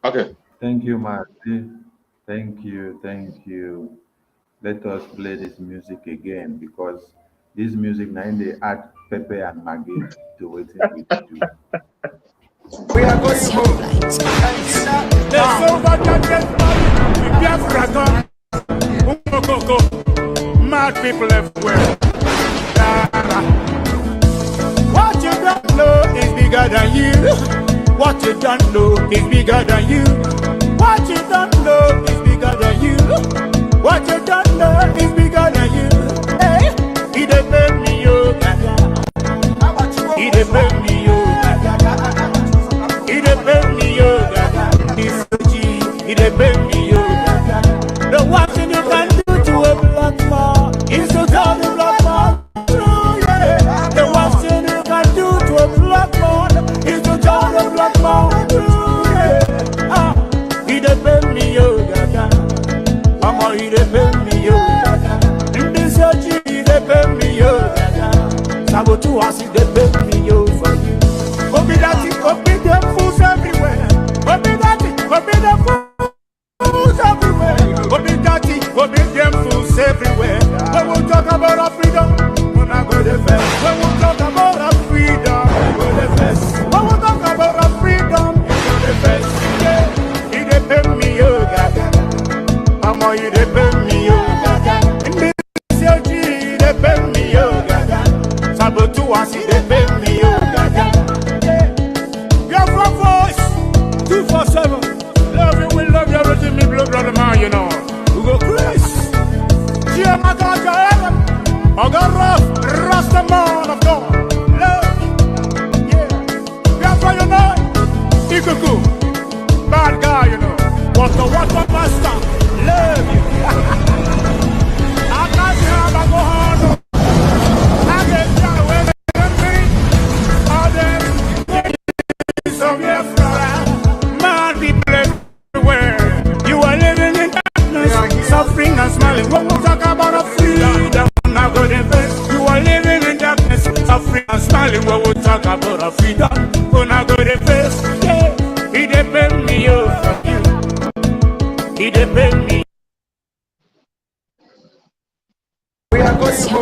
S15: Okay.
S14: Thank you, Marty. Thank you. Thank you. Let us play this music again, because this music now they add pepper and maggi to what we do.
S5: We are going home. Let's go. Mad people everywhere. What you don't know is bigger than you. What you don't know is bigger than you. What you don't know is bigger than you. What you don't know is bigger than you. Hey, he dey make me yoga. The worst thing you can do to a black man is to tell the black man true, yeah. The worst thing you can do to a black man is to tell the black man true, yeah. Ah, he depend me, yo, gaga. Mama, he depend me, yo, gaga. In this church, he depend me, yo, gaga. Sabotu, I see depend me, yo, for you. Obi that it, obi them fools everywhere. Obi that it, obi them fools everywhere. Obi that it, obi them fools everywhere. When we talk about our freedom, we're not going to face. When we talk about our freedom, we're going to face. When we talk about our freedom, we're going to face. Yeah, he depend me, yo, gaga. Mama, he depend me, yo, gaga. In this CLG, he depend me, yo, gaga. Sabotu, I see depend me, yo, gaga. Biafran voice, 247. Love you, we love you, everything me blood, brother man, you know. We go Chris. Gia Makaja, I got rough, Rasta man of God. Love, yeah. Biafran, you know. Ikuku, bad guy, you know. What's the master? Love you. I can't say I'm a go hard. I get down with me. All them. Some Biafran, mad people everywhere. You are living in darkness, suffering and smiling. When we talk about a freedom, not good invest. You are living in darkness, suffering and smiling. When we talk about a freedom, we're not good invest. Yeah, he depend me, yo, from you. He depend me. We are going to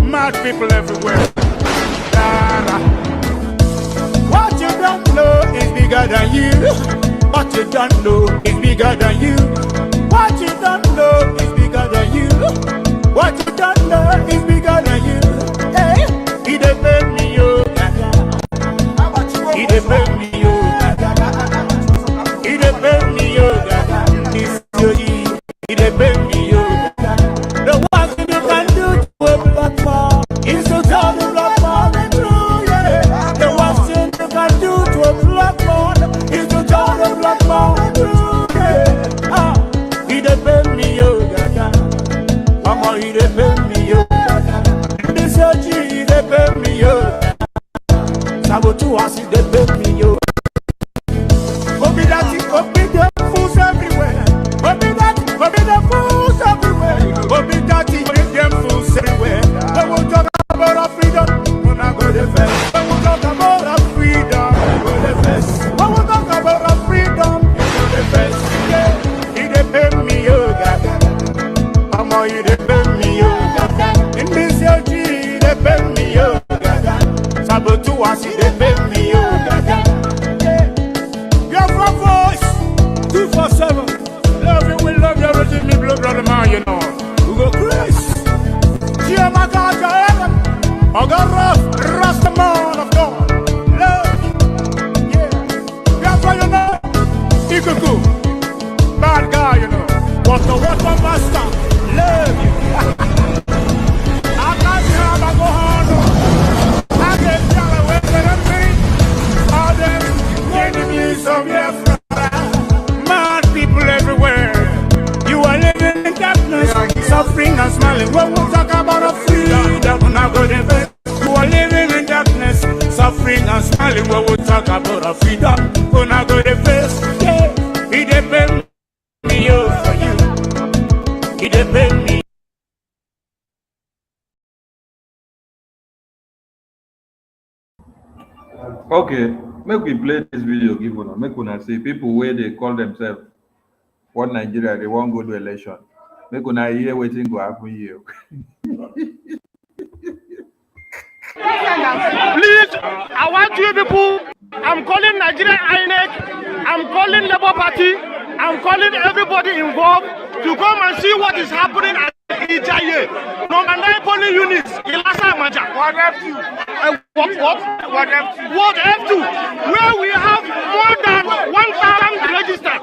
S5: mad people everywhere. What you don't know is bigger than you. What you don't know is bigger than you. What you don't know is bigger than you. What you don't know is bigger than you. Hey, he depend me, yo. He depend me, yo. He depend me, yo. He depend me, yo. The worst thing you can do to a black man is to tell the black man the truth, yeah. The worst thing you can do to a black man is to tell the black man the truth, yeah. Ah, he depend me, yo, gaga. Mama, he depend me, yo, gaga. This church, he depend me, yo. Sabotu, I see depend me, yo. Obi that it, obi them fools everywhere. Obi that it, obi them fools everywhere. Obi that it, obi them fools everywhere. When we talk about our freedom, we're not going to face. When we talk about our freedom, we're going to face. When we talk about our freedom, we're going to face. Yeah, he depend me, yo, gaga. Mama, he depend me, yo, gaga. In this CLG, he depend me, yo, gaga. Sabotu, I see depend me, yo, gaga. Biafran voice, 247. Love you, we love you, everything me blood, brother man, you know. We go Chris. Gia Makaja, I got rough, Rasta man of God. Love, yeah. Biafran, you know. Ikuku, bad guy, you know. What's the master? Love you. I can't say I'm a go hard. I get down with me. All them enemies of Biafra, mad people everywhere. You are living in darkness, suffering and smiling. When we talk about a freedom, we're not going to invest. You are living in darkness, suffering and smiling. When we talk about a freedom, we're not going to invest. Yeah, he depend me, yo, for you. He depend me.
S14: Okay, make we play this video, give una. Make una see people where they call themselves one Nigeria, they won't go to election. Make una hear waiting go happen here.
S16: Please, I want you people, I'm calling Nigerian INEC, I'm calling Labour Party, I'm calling everybody involved to come and see what is happening at Ijaye. Number 9 polling units, Ilasa Maja. What F2? What F2? What F2? Where we have more than 1,000 registered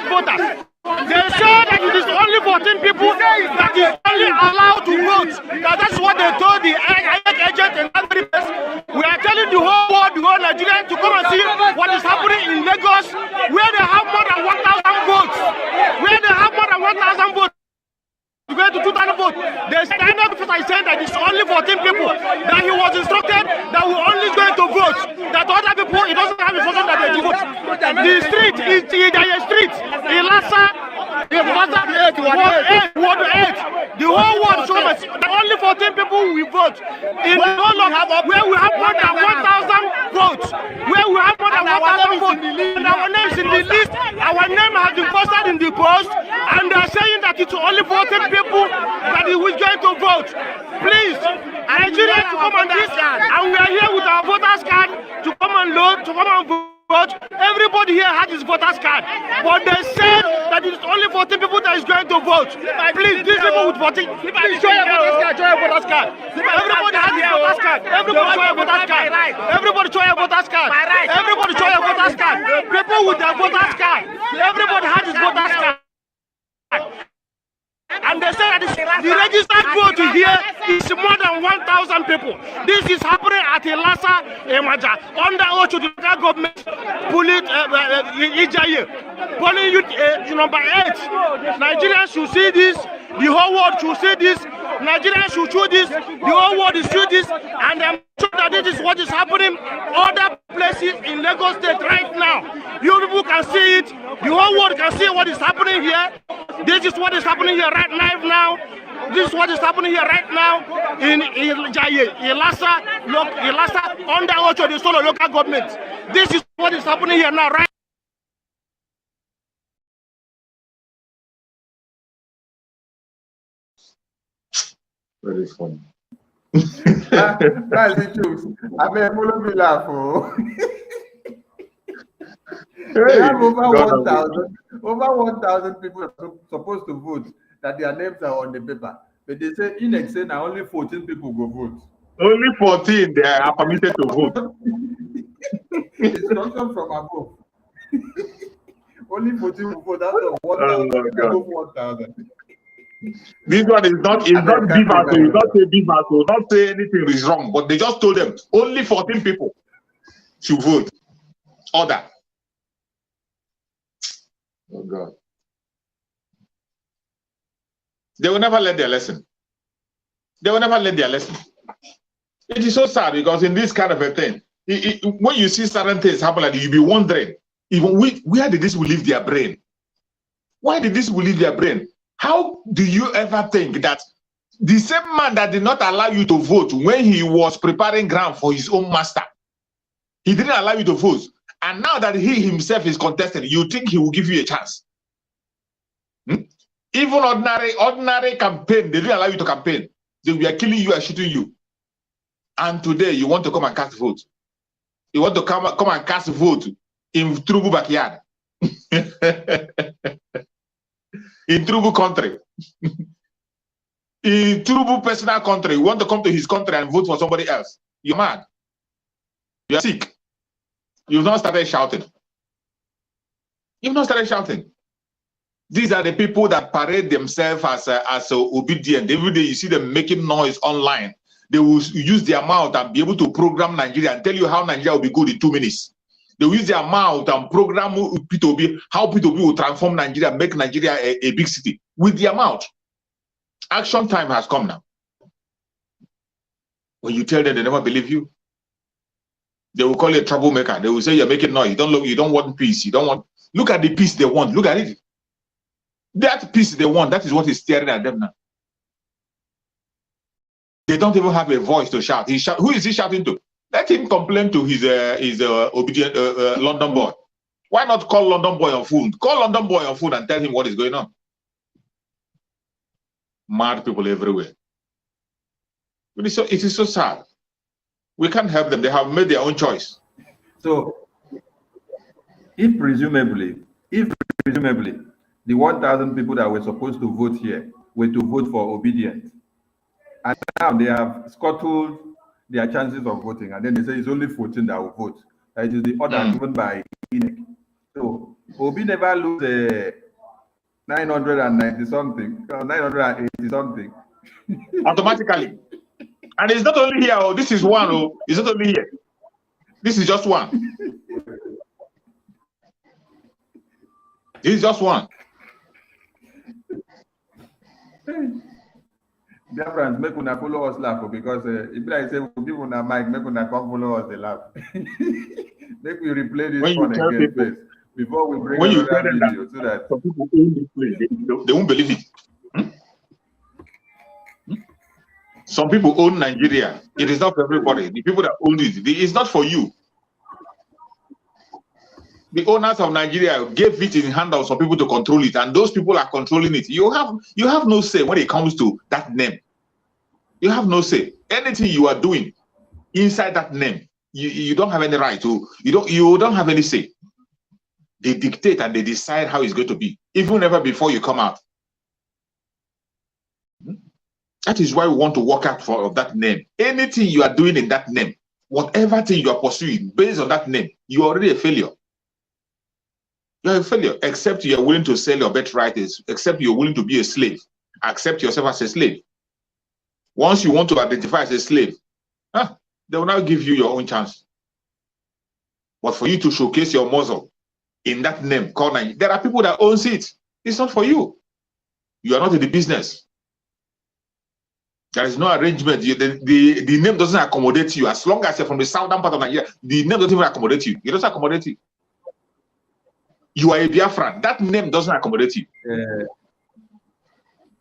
S16: voters. They say that it is only 14 people that is only allowed to vote. That's what they told the agent in every place. We are telling the whole world the whole Nigeria to come and see what is happening in Lagos, where they have more than 1,000 votes. Where they have more than 1,000 votes. Going to 2,000 votes. The standard officer is saying that it's only 14 people. That he was instructed that we're only going to vote. That other people, he doesn't have information that they vote. The street is the street. In Lassa, Ward 8. The whole world shows us that only 14 people will vote. In the whole of where we have more than 1,000 votes. Where we have more than 1,000 votes. And our name is in the list. Our name has been posted in the post. And they're saying that it's only 14 people that he was going to vote. Please, Nigeria to come on this, and we are here with our voters card to come and load, to come and vote. Everybody here has his voters card, but they said that it's only 14 people that is going to vote. Please, these people with 14, please show your voters card. Show your voters card. Everybody has his voters card. Everybody show your voters card. Everybody show your voters card. Everybody show your voters card. People with their voters card. Everybody has his voters card. And they say that the registered vote here is more than 1,000 people. This is happening at Lassa, Emaja, under Ocho, the local government, polling unit number 8. Nigerians should see this. The whole world should see this. Nigerians should show this. The whole world is show this. And I'm sure that this is what is happening other places in Lagos State right now. You people can see it. The whole world can see what is happening here. This is what is happening here right now. This is what is happening here right now in Lassa, under Ocho, the solo local government. This is what is happening here now, right?
S15: Very funny.
S14: That's the truth. I mean, follow me laugh. They have over 1,000 people are supposed to vote that their names are on the paper. But they say in Excel now only 14 people go vote.
S15: Only 14 they are permitted to vote.
S14: Instruction from above. Only 14 will vote out of 1,000.
S15: This one is not Biafra. You don't say Biafra. Don't say anything is wrong. But they just told them only 14 people should vote. Order. Oh God. They will never learn their lesson. They will never learn their lesson. It is so sad because in this kind of a thing, when you see certain things happen, like you'll be wondering, even where did this will leave their brain? Why did this will leave their brain? How do you ever think that the same man that did not allow you to vote when he was preparing ground for his own master, he didn't allow you to vote, and now that he himself is contesting, you think he will give you a chance? Even ordinary campaign, they didn't allow you to campaign. They were killing you and shooting you. And today you want to come and cast vote. You want to come and cast vote in Trubu backyard. In Trubu country. In Trubu personal country. You want to come to his country and vote for somebody else. You're mad. You're sick. You've not started shouting. You've not started shouting. These are the people that parade themselves as obedient. Every day you see them making noise online. They will use their mouth and be able to program Nigeria and tell you how Nigeria will be good in 2 minutes. They will use their mouth and program P2B, how P2B will transform Nigeria, make Nigeria a big city with their mouth. Action time has come now. When you tell them, they never believe you. They will call you a troublemaker. They will say you're making noise. You don't want peace. You don't want. Look at the peace they want. Look at it. That peace they want. That is what is staring at them now. They don't even have a voice to shout. Who is he shouting to? Let him complain to his obedient London boy. Why not call London boy on phone? Call London boy on phone and tell him what is going on. Mad people everywhere. It is so sad. We can't help them. They have made their own choice.
S14: So, if presumably, the 1,000 people that were supposed to vote here were to vote for obedience, and now they have scuttled their chances of voting, and then they say it's only 14 that will vote. That is the order given by INEC. So, Obi never lose 990 something, 980 something.
S15: Automatically. And it's not only here, this is one, it's not only here. This is just one. This is just one.
S14: Biafrans, make una follow us laugh because if I say people na mic, make una come follow us they laugh. Make we replay this one again first before we bring another video so that
S15: some people own this place, they won't believe it. Some people own Nigeria. It is not for everybody. The people that own it, it's not for you. The owners of Nigeria gave it in the hand of some people to control it, and those people are controlling it. You have no say when it comes to that name. You have no say. Anything you are doing inside that name, you don't have any right to. You don't have any say. They dictate and they decide how it's going to be, even ever before you come out. That is why we want to work out for that name. Anything you are doing in that name, whatever thing you are pursuing based on that name, you are already a failure. You're a failure, except you're willing to sell your birthright, except you're willing to be a slave. Accept yourself as a slave. Once you want to identify as a slave, they will now give you your own chance. But for you to showcase your muscle in that name called Nigeria, there are people that own it. It's not for you. You are not in the business. There is no arrangement. The name doesn't accommodate you. As long as you're from the southern part of Nigeria, the name doesn't even accommodate you. It doesn't accommodate you. You are a Biafran. That name doesn't accommodate you.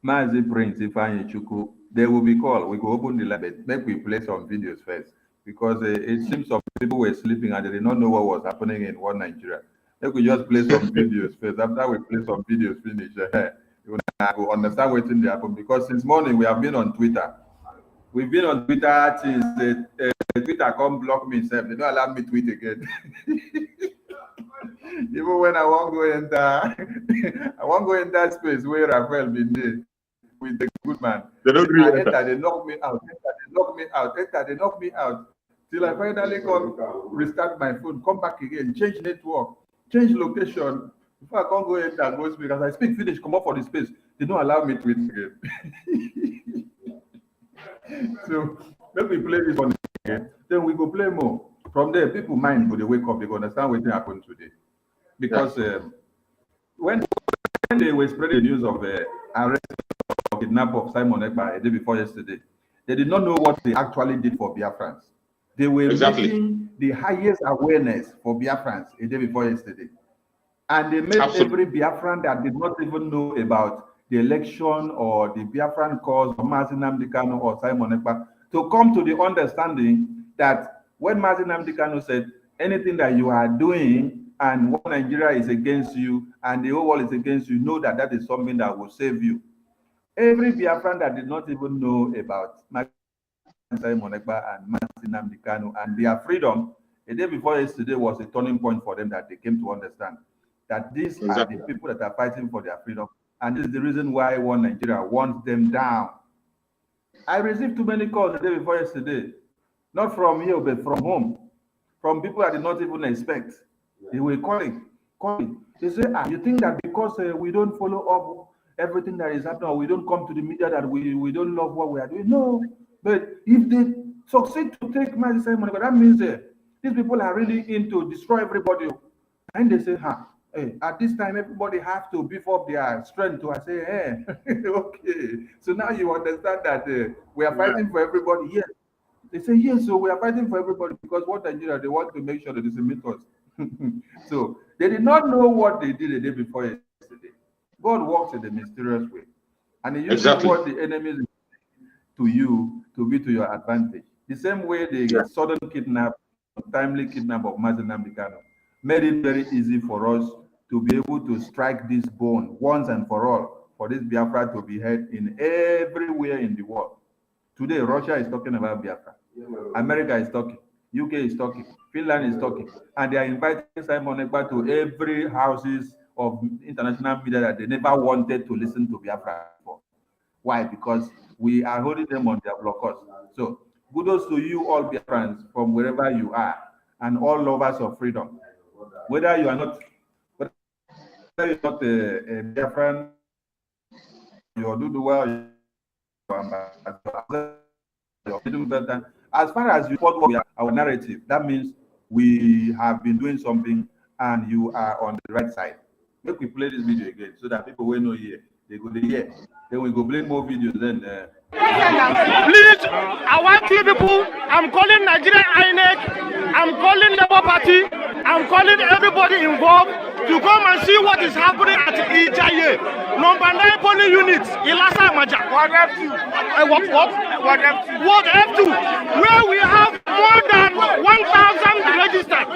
S14: Mazi Prince, Ifeanyi Chukwu, they will be called. We go open the lab. Make we play some videos first because it seems some people were sleeping and they did not know what was happening in one Nigeria. Make we just play some videos first. After we play some videos, finish. You will understand what's in the happen because since morning we have been on Twitter. We've been on Twitter since Twitter come block me. They don't allow me to tweet again. Even when I won't go enter, I won't go in that space where Raphael been there with the good man.
S15: They don't agree.
S14: They knock me out. They knock me out. Till I finally come, restart my phone, come back again, change network, change location. Before I can't go enter, go speak. As I speak, finish, come up for the space. They don't allow me to tweet again. So let me play this one again. Then we go play more. From there, people mind go they wake up, they go understand what happened today. Because when they were spreading the news of the arrest or kidnap of Simon Ekpa a day before yesterday, they did not know what they actually did for Biafrans. They were making the highest awareness for Biafrans a day before yesterday. And they made every Biafran that did not even know about the election or the Biafran cause of Mazi Nnamdi Kanu or Simon Ekpa to come to the understanding that when Mazi Nnamdi Kanu said, anything that you are doing and one Nigeria is against you and the whole world is against you, know that that is something that will save you. Every Biafran that did not even know about Simon Ekpa and Mazi Nnamdi Kanu and their freedom, a day before yesterday was a turning point for them that they came to understand that these are the people that are fighting for their freedom. And this is the reason why one Nigeria wants them down. I received too many calls the day before yesterday, not from here, but from home, from people I did not even expect. They were calling. They say, you think that because we don't follow up everything that is happening, or we don't come to the media, that we don't love what we are doing? No. But if they succeed to take Mazi Simon, that means these people are really into destroy everybody. And they say, hey, at this time, everybody have to beef up their strength to say, hey, okay. So now you understand that we are fighting for everybody. Yes. They say, yes, so we are fighting for everybody because what Nigeria, they want to make sure that they submit us. So they did not know what they did the day before yesterday. God works in a mysterious way. And he uses what the enemies to you to be to your advantage. The same way the sudden timely kidnap of Mazi Nnamdi Kanu made it very easy for us to be able to strike this bone once and for all, for this Biafra to be heard in everywhere in the world. Today, Russia is talking about Biafra. America is talking. UK is talking. Finland is talking. And they are inviting Simon Ekpa to every houses of international media that they never wanted to listen to Biafra for. Why? Because we are holding them on their blockers. So, kudos to you all Biafrans from wherever you are and all lovers of freedom. Whether you are not a Biafran, you do well, as far as you support our narrative, that means we have been doing something and you are on the right side. Make we play this video again so that people will know here. They go to hear. Then we go play more videos. Then
S16: please, I want you people. I'm calling Nigerian INEC. I'm calling Labour Party. I'm calling everybody involved to come and see what is happening at EKPA. Number 9 polling units, Ilasa Maja. What F2? What F2? Where we have more than 1,000 registered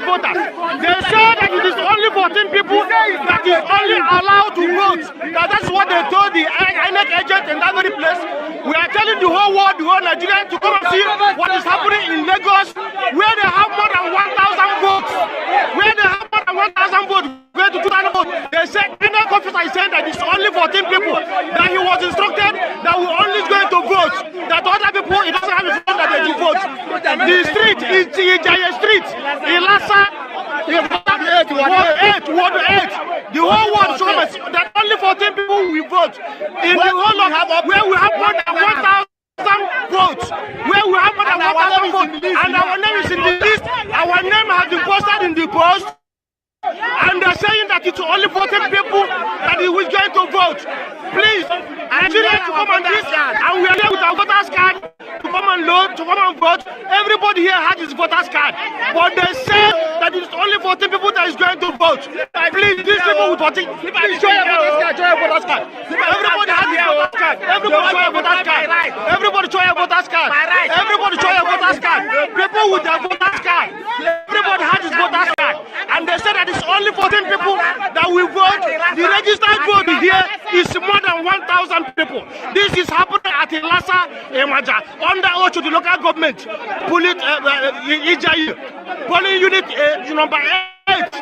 S16: voters. They say that it is only 14 people that is only allowed to vote. That's what they told the INEC agent in that very place. We are telling the whole world, the whole Nigerian to come and see what is happening in Lagos, where they have more than 1,000 votes. Where they have more than 1,000 votes, where to 2,000 votes. They say INEC officer is saying that it's only 14 people, that he was instructed that we only going to vote, that other people, it doesn't have a phone that they can vote. The street is Ijaya Street, Ilasa, Ward 8. The whole world shows us that only 14 people will vote. In the whole lot, where we have more than 1,000 votes, where we have more than 1,000 votes, and our name is in the list. Our name has been posted in the post. And they're saying that it's only 14 people that is going to vote. Please, Nigeria to come on this, and we are here with our voters card to come and load, to come and vote. Everybody here has his voters card, but they say that it's only 14 people that is going to vote. Please, these people with 14, please show your voters card, show your voters card. Everybody has his voters card. Everybody show your voters card. Everybody show your voters card. Everybody show your voters card. People with their voters card. Everybody has his voters card, and they say that it's only 14 people that will vote. The registered vote here is more than 1,000 people. This is happening at Ilasa Emaja, under Ocho, the local government. Polling unit number 8.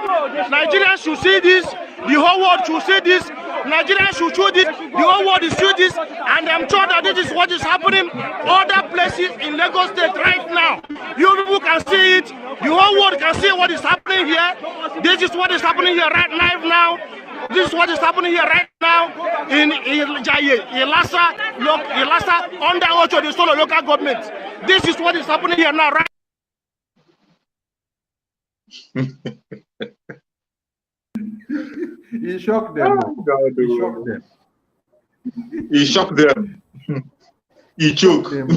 S16: Nigerians should see this. The whole world should see this. Nigerians should show this. The whole world is see this. And I'm sure that this is what is happening other places in Lagos State right now. You people can see it. The whole world can see what is happening here. This is what is happening here right live now. This is what is happening here right now in Ilasa, under Ocho, the solo local government. This is what is happening here now, right?
S14: He shocked them. He shocked them.
S15: He shocked them. He choked them.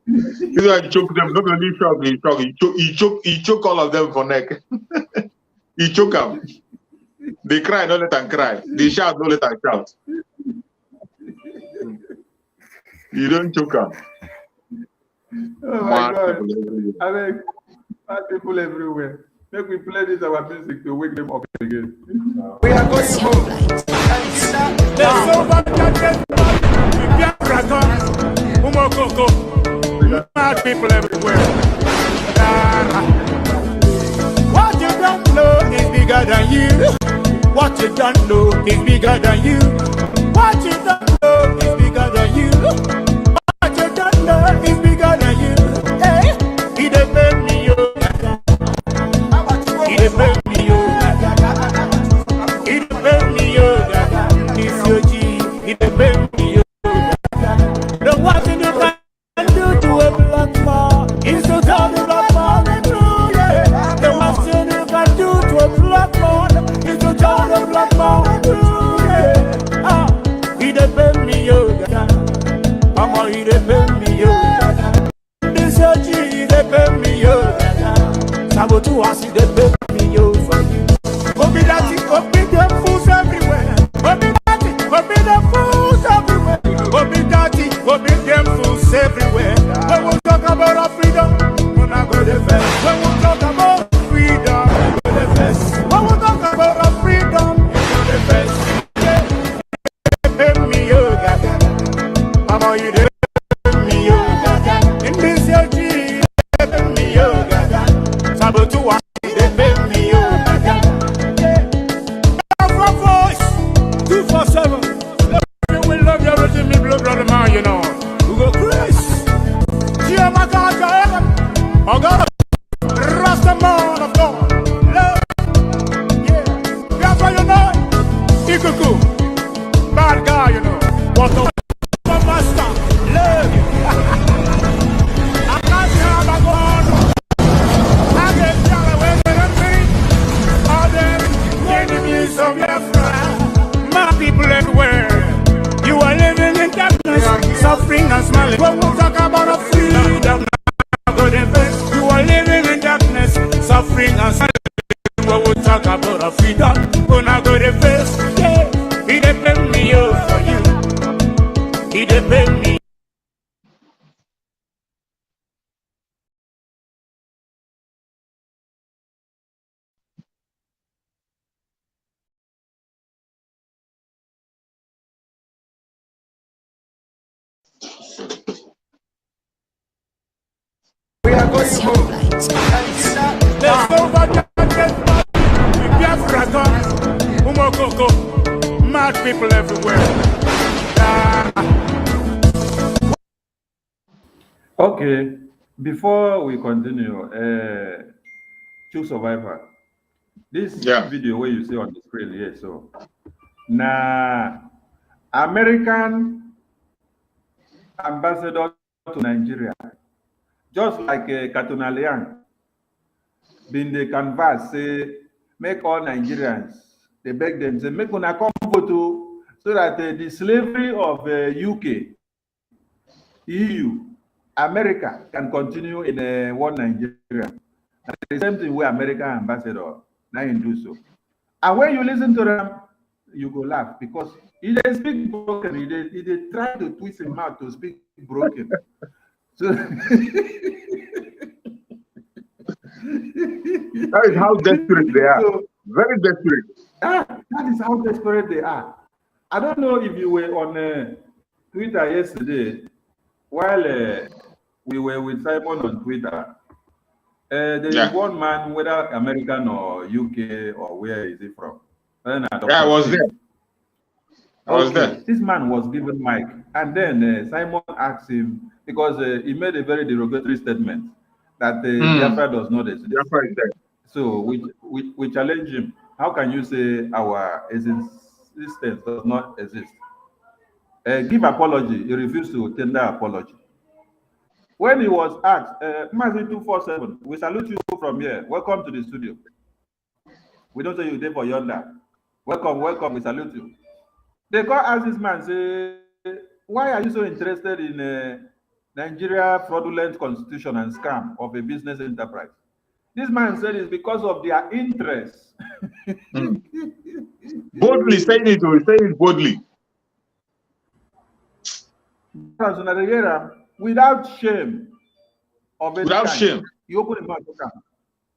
S15: He choked them. Not only shock, he choked all of them for neck. He choked them. They cry, don't let them cry. They shout, don't let them shout. You don't choke them.
S14: Oh my God. I mean, bad people everywhere. Make we play this our music to wake them up again. We are going to move.
S5: Mad people everywhere. What you don't know is bigger than you. What you don't know is bigger than you. What you don't know is bigger than you. What you don't know is bigger than you. Hey, he depend me, yo. He depend me, yo. He depend me, yo. It's your G. He depend me, yo. The what you can do to a black man is to tell the black man the truth. Yeah. The what you can do to a black man is to tell the black man the truth. Yeah. Ah, he depend me, yo. Mama, he depend me, yo. This your G, he depend me, yo. Sabotu was he depend me, yo, for you. Obi that it, obi them fools everywhere. Obi that it, obi them fools everywhere. Obi that it, obi them fools everywhere. When we talk about our freedom, we're not going to fess. When we talk about freedom, we're going to fess. When we talk about our freedom, we're going to fess. Yeah. Depend me, yo, gaga. Mama, you depend me, yo, gaga. In this your G, depend me, yo, gaga. Sabotu was he depend me, yo, gaga. Biafra voice, 247. We love you, everything, me blood, brother, man, you know. We go Chris. Yeah, my God, oh God, Rastaman of God. Love. Yeah. Biafra, you know. Ikuku. Bad guy, you know. What the master. Love you. I can't hear about God. Biafra come, Umokoko, mad people everywhere.
S14: Okay, before we continue, True Survivor, this video where you see on the screen here, so now American ambassador to Nigeria, just like Katunalian, been the canvas say make all Nigerians, they beg them say make una come vote so that the slavery of UK, EU, America can continue in one Nigeria. And the same thing with American ambassador, now you do so. And when you listen to them, you go laugh because he they speak broken, he they try to twist him out to speak broken. So
S15: that is how desperate they are. So, very desperate.
S14: That is how desperate they are. I don't know if you were on Twitter yesterday while we were with Simon on Twitter. There is one man, whether American or UK or where is he from?
S15: I was there. I was there.
S14: This man was given mic, and then Simon asked him because he made a very derogatory statement that Biafra does not exist.
S15: Biafra is dead.
S14: So we challenge him. How can you say our existence does not exist? Give apology. He refused to tender apology. When he was asked, Mazi 247, we salute you from here. Welcome to the studio. We don't say you there for yonder. Welcome, welcome. We salute you. They go ask this man, say, why are you so interested in Nigeria fraudulent constitution and scam of a business enterprise? This man said it's because of their interest.
S15: Boldly saying it, or saying it boldly.
S14: Without shame.
S15: Without shame.
S14: You open the mouth,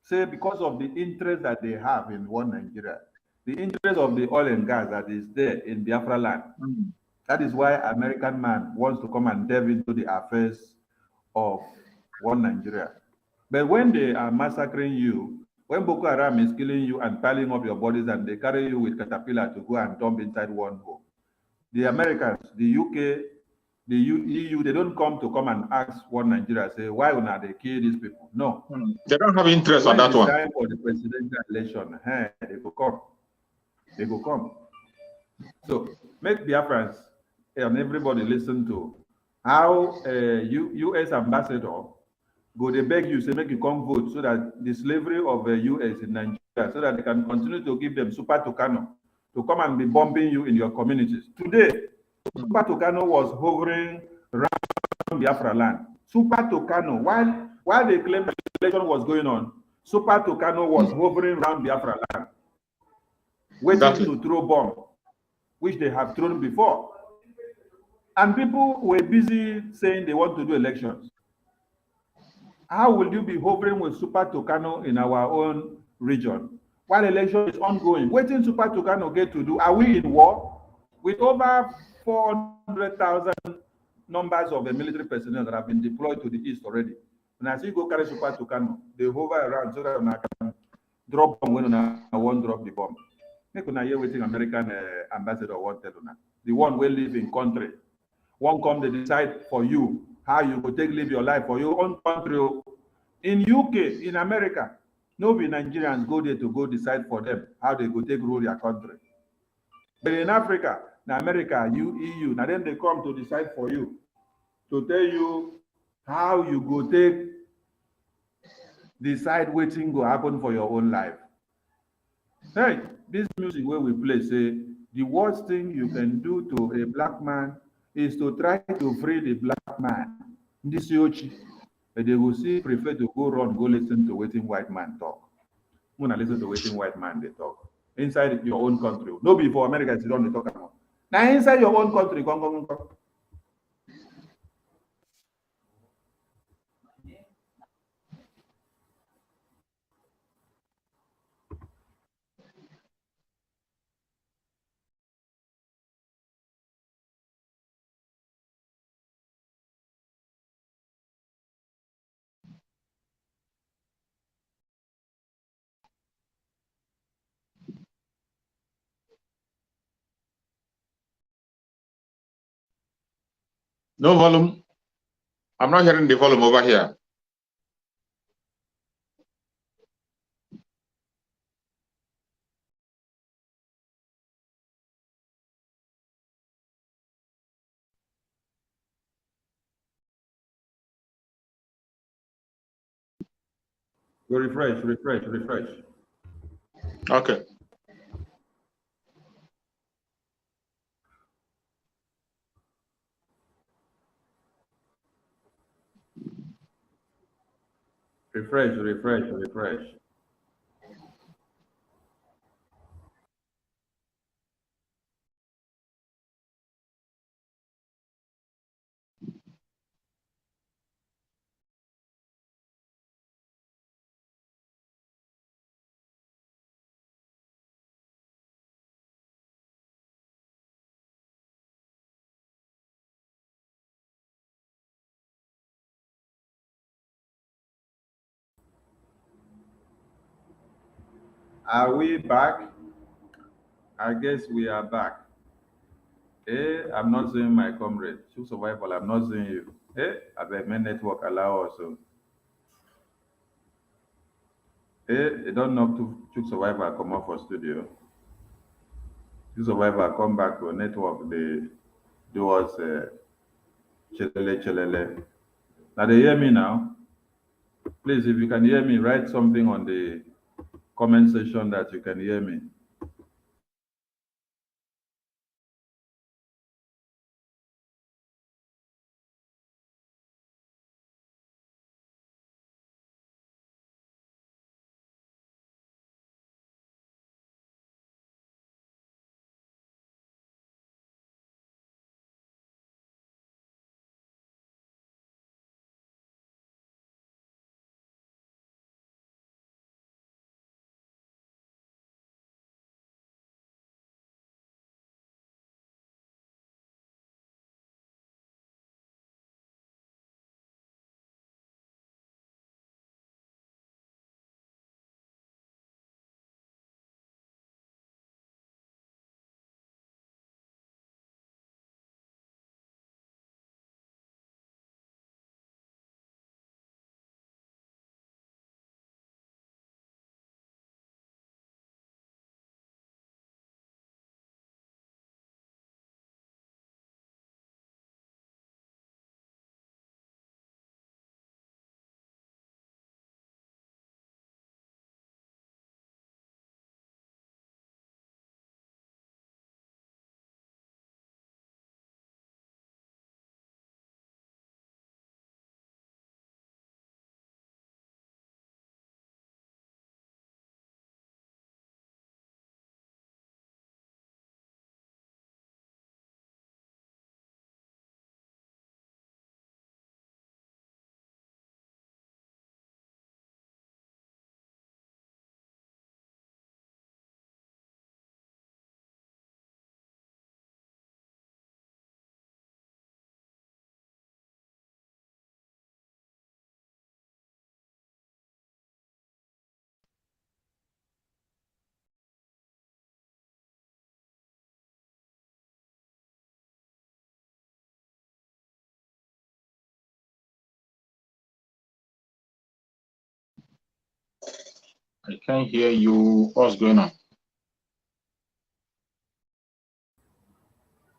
S14: say because of the interest that they have in one Nigeria, the interest of the oil and gas that is there in Biafra land. That is why American man wants to come and delve into the affairs of one Nigeria. But when they are massacring you, when Boko Haram is killing you and piling up your bodies and they carry you with caterpillar to go and dump inside one hole, the Americans, the UK, the EU, they don't come and ask one Nigeria, say, why would not they kill these people? No.
S15: They don't have interest on that one.
S14: When it's time for the presidential election, they will come. They will come. So make Biafrans and everybody listen to how U.S. ambassador go they beg you, say make you come vote so that the slavery of U.S. in Nigeria, so that they can continue to give them Super Tucano to come and be bombing you in your communities. Today, Super Tucano was hovering around Biafra land. Super Tucano, while they claim the election was going on, Super Tucano was hovering around Biafra land, waiting to throw bomb, which they have thrown before. And people were busy saying they want to do elections. How will you be hovering with Super Tucano in our own region while election is ongoing? Waiting Super Tucano get to do? Are we in war? With over 400,000 numbers of the military personnel that have been deployed to the east already. And as you go carry Super Tucano, they hover around so that I can drop bomb when I won't drop the bomb. Make una hear waiting American ambassador won't tell una. The one will live in country. One come to decide for you how you go take live your life for your own country. In UK, in America, no be Nigerians go there to go decide for them how they go take rule their country. But in Africa, in America, EU, now then they come to decide for you, to tell you how you go take decide what thing go happen for your own life. Hey, this music where we play say the worst thing you can do to a black man is to try to free the black man. This yochi, but they will see prefer to go run, go listen to waiting white man talk. When I listen to waiting white man, they talk inside your own country. No before America, you don't talk about. Now inside your own country, come.
S15: No volume. I'm not hearing the volume over here.
S14: Go refresh.
S15: Okay.
S14: Refresh. Are we back? I guess we are back. I'm not seeing my comrade. True survival, I'm not seeing you. I bet my network allow us. You don't know to survival come up for studio. True survivor come back to network. They do us chelele. Now they hear me now. Please, if you can hear me, write something on the comment section that you can hear me.
S15: I can't hear you. What's going on?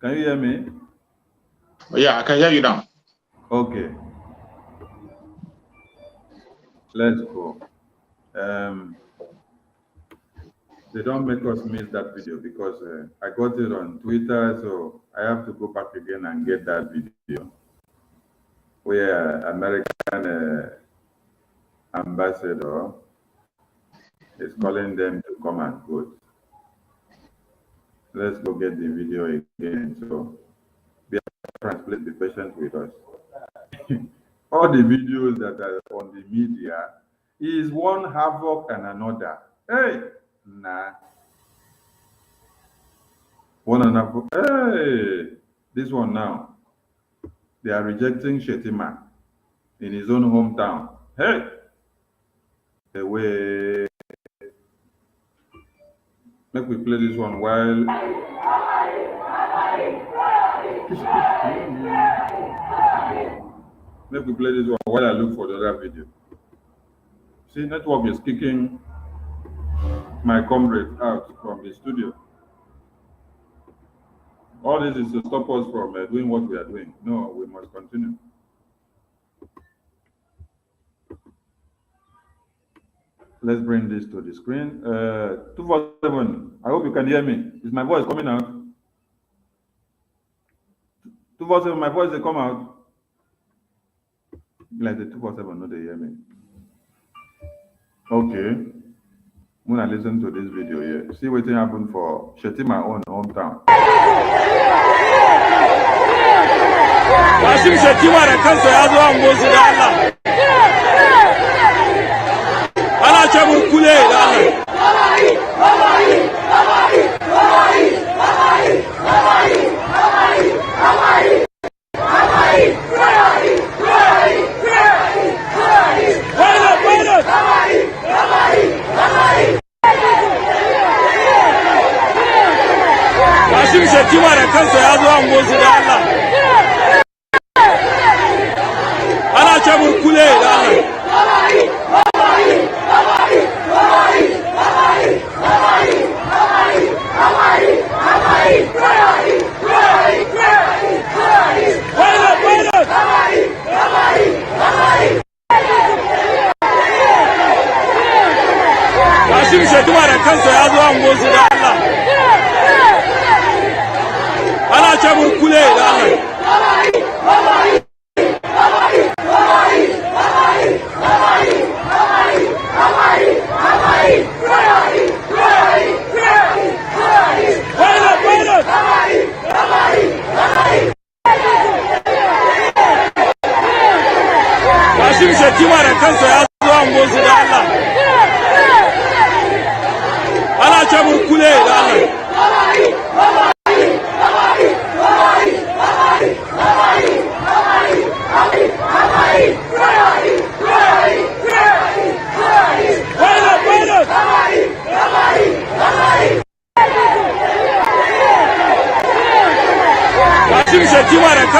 S14: Can you hear me?
S15: Oh, yeah, I can hear you now.
S14: Okay. Let's go. They don't make us miss that video because I got it on Twitter, so I have to go back again and get that video where American ambassador is calling them to come and vote. Let's go get the video again. So, Biafrans, please be patient with us. All the videos that are on the media is one havoc and another. Hey, nah. One another. Hey, this one now. They are rejecting Shetima in his own hometown. Hey, away. Make we play this one while. Let me play this one while I look for the other video. See, network is kicking my comrade out from the studio. All this is to stop us from doing what we are doing. No, we must continue. Let's bring this to the screen. 247. I hope you can hear me. Is my voice coming out? 247, my voice, they come out. Like the 247, no, they hear me. Okay. I'm gonna listen to this video here. See what happened for Shetima own hometown.
S17: Kasim Shetima da kansa ya zo an gosu da Allah. Ana ce burkule da Allah. Kasim Shetima da kansa ya zo an gosu da Allah. Ana ce burkule da Allah. Kasim Shetima da kansa ya zo an gosu da Allah. Ana ce burkule da Allah.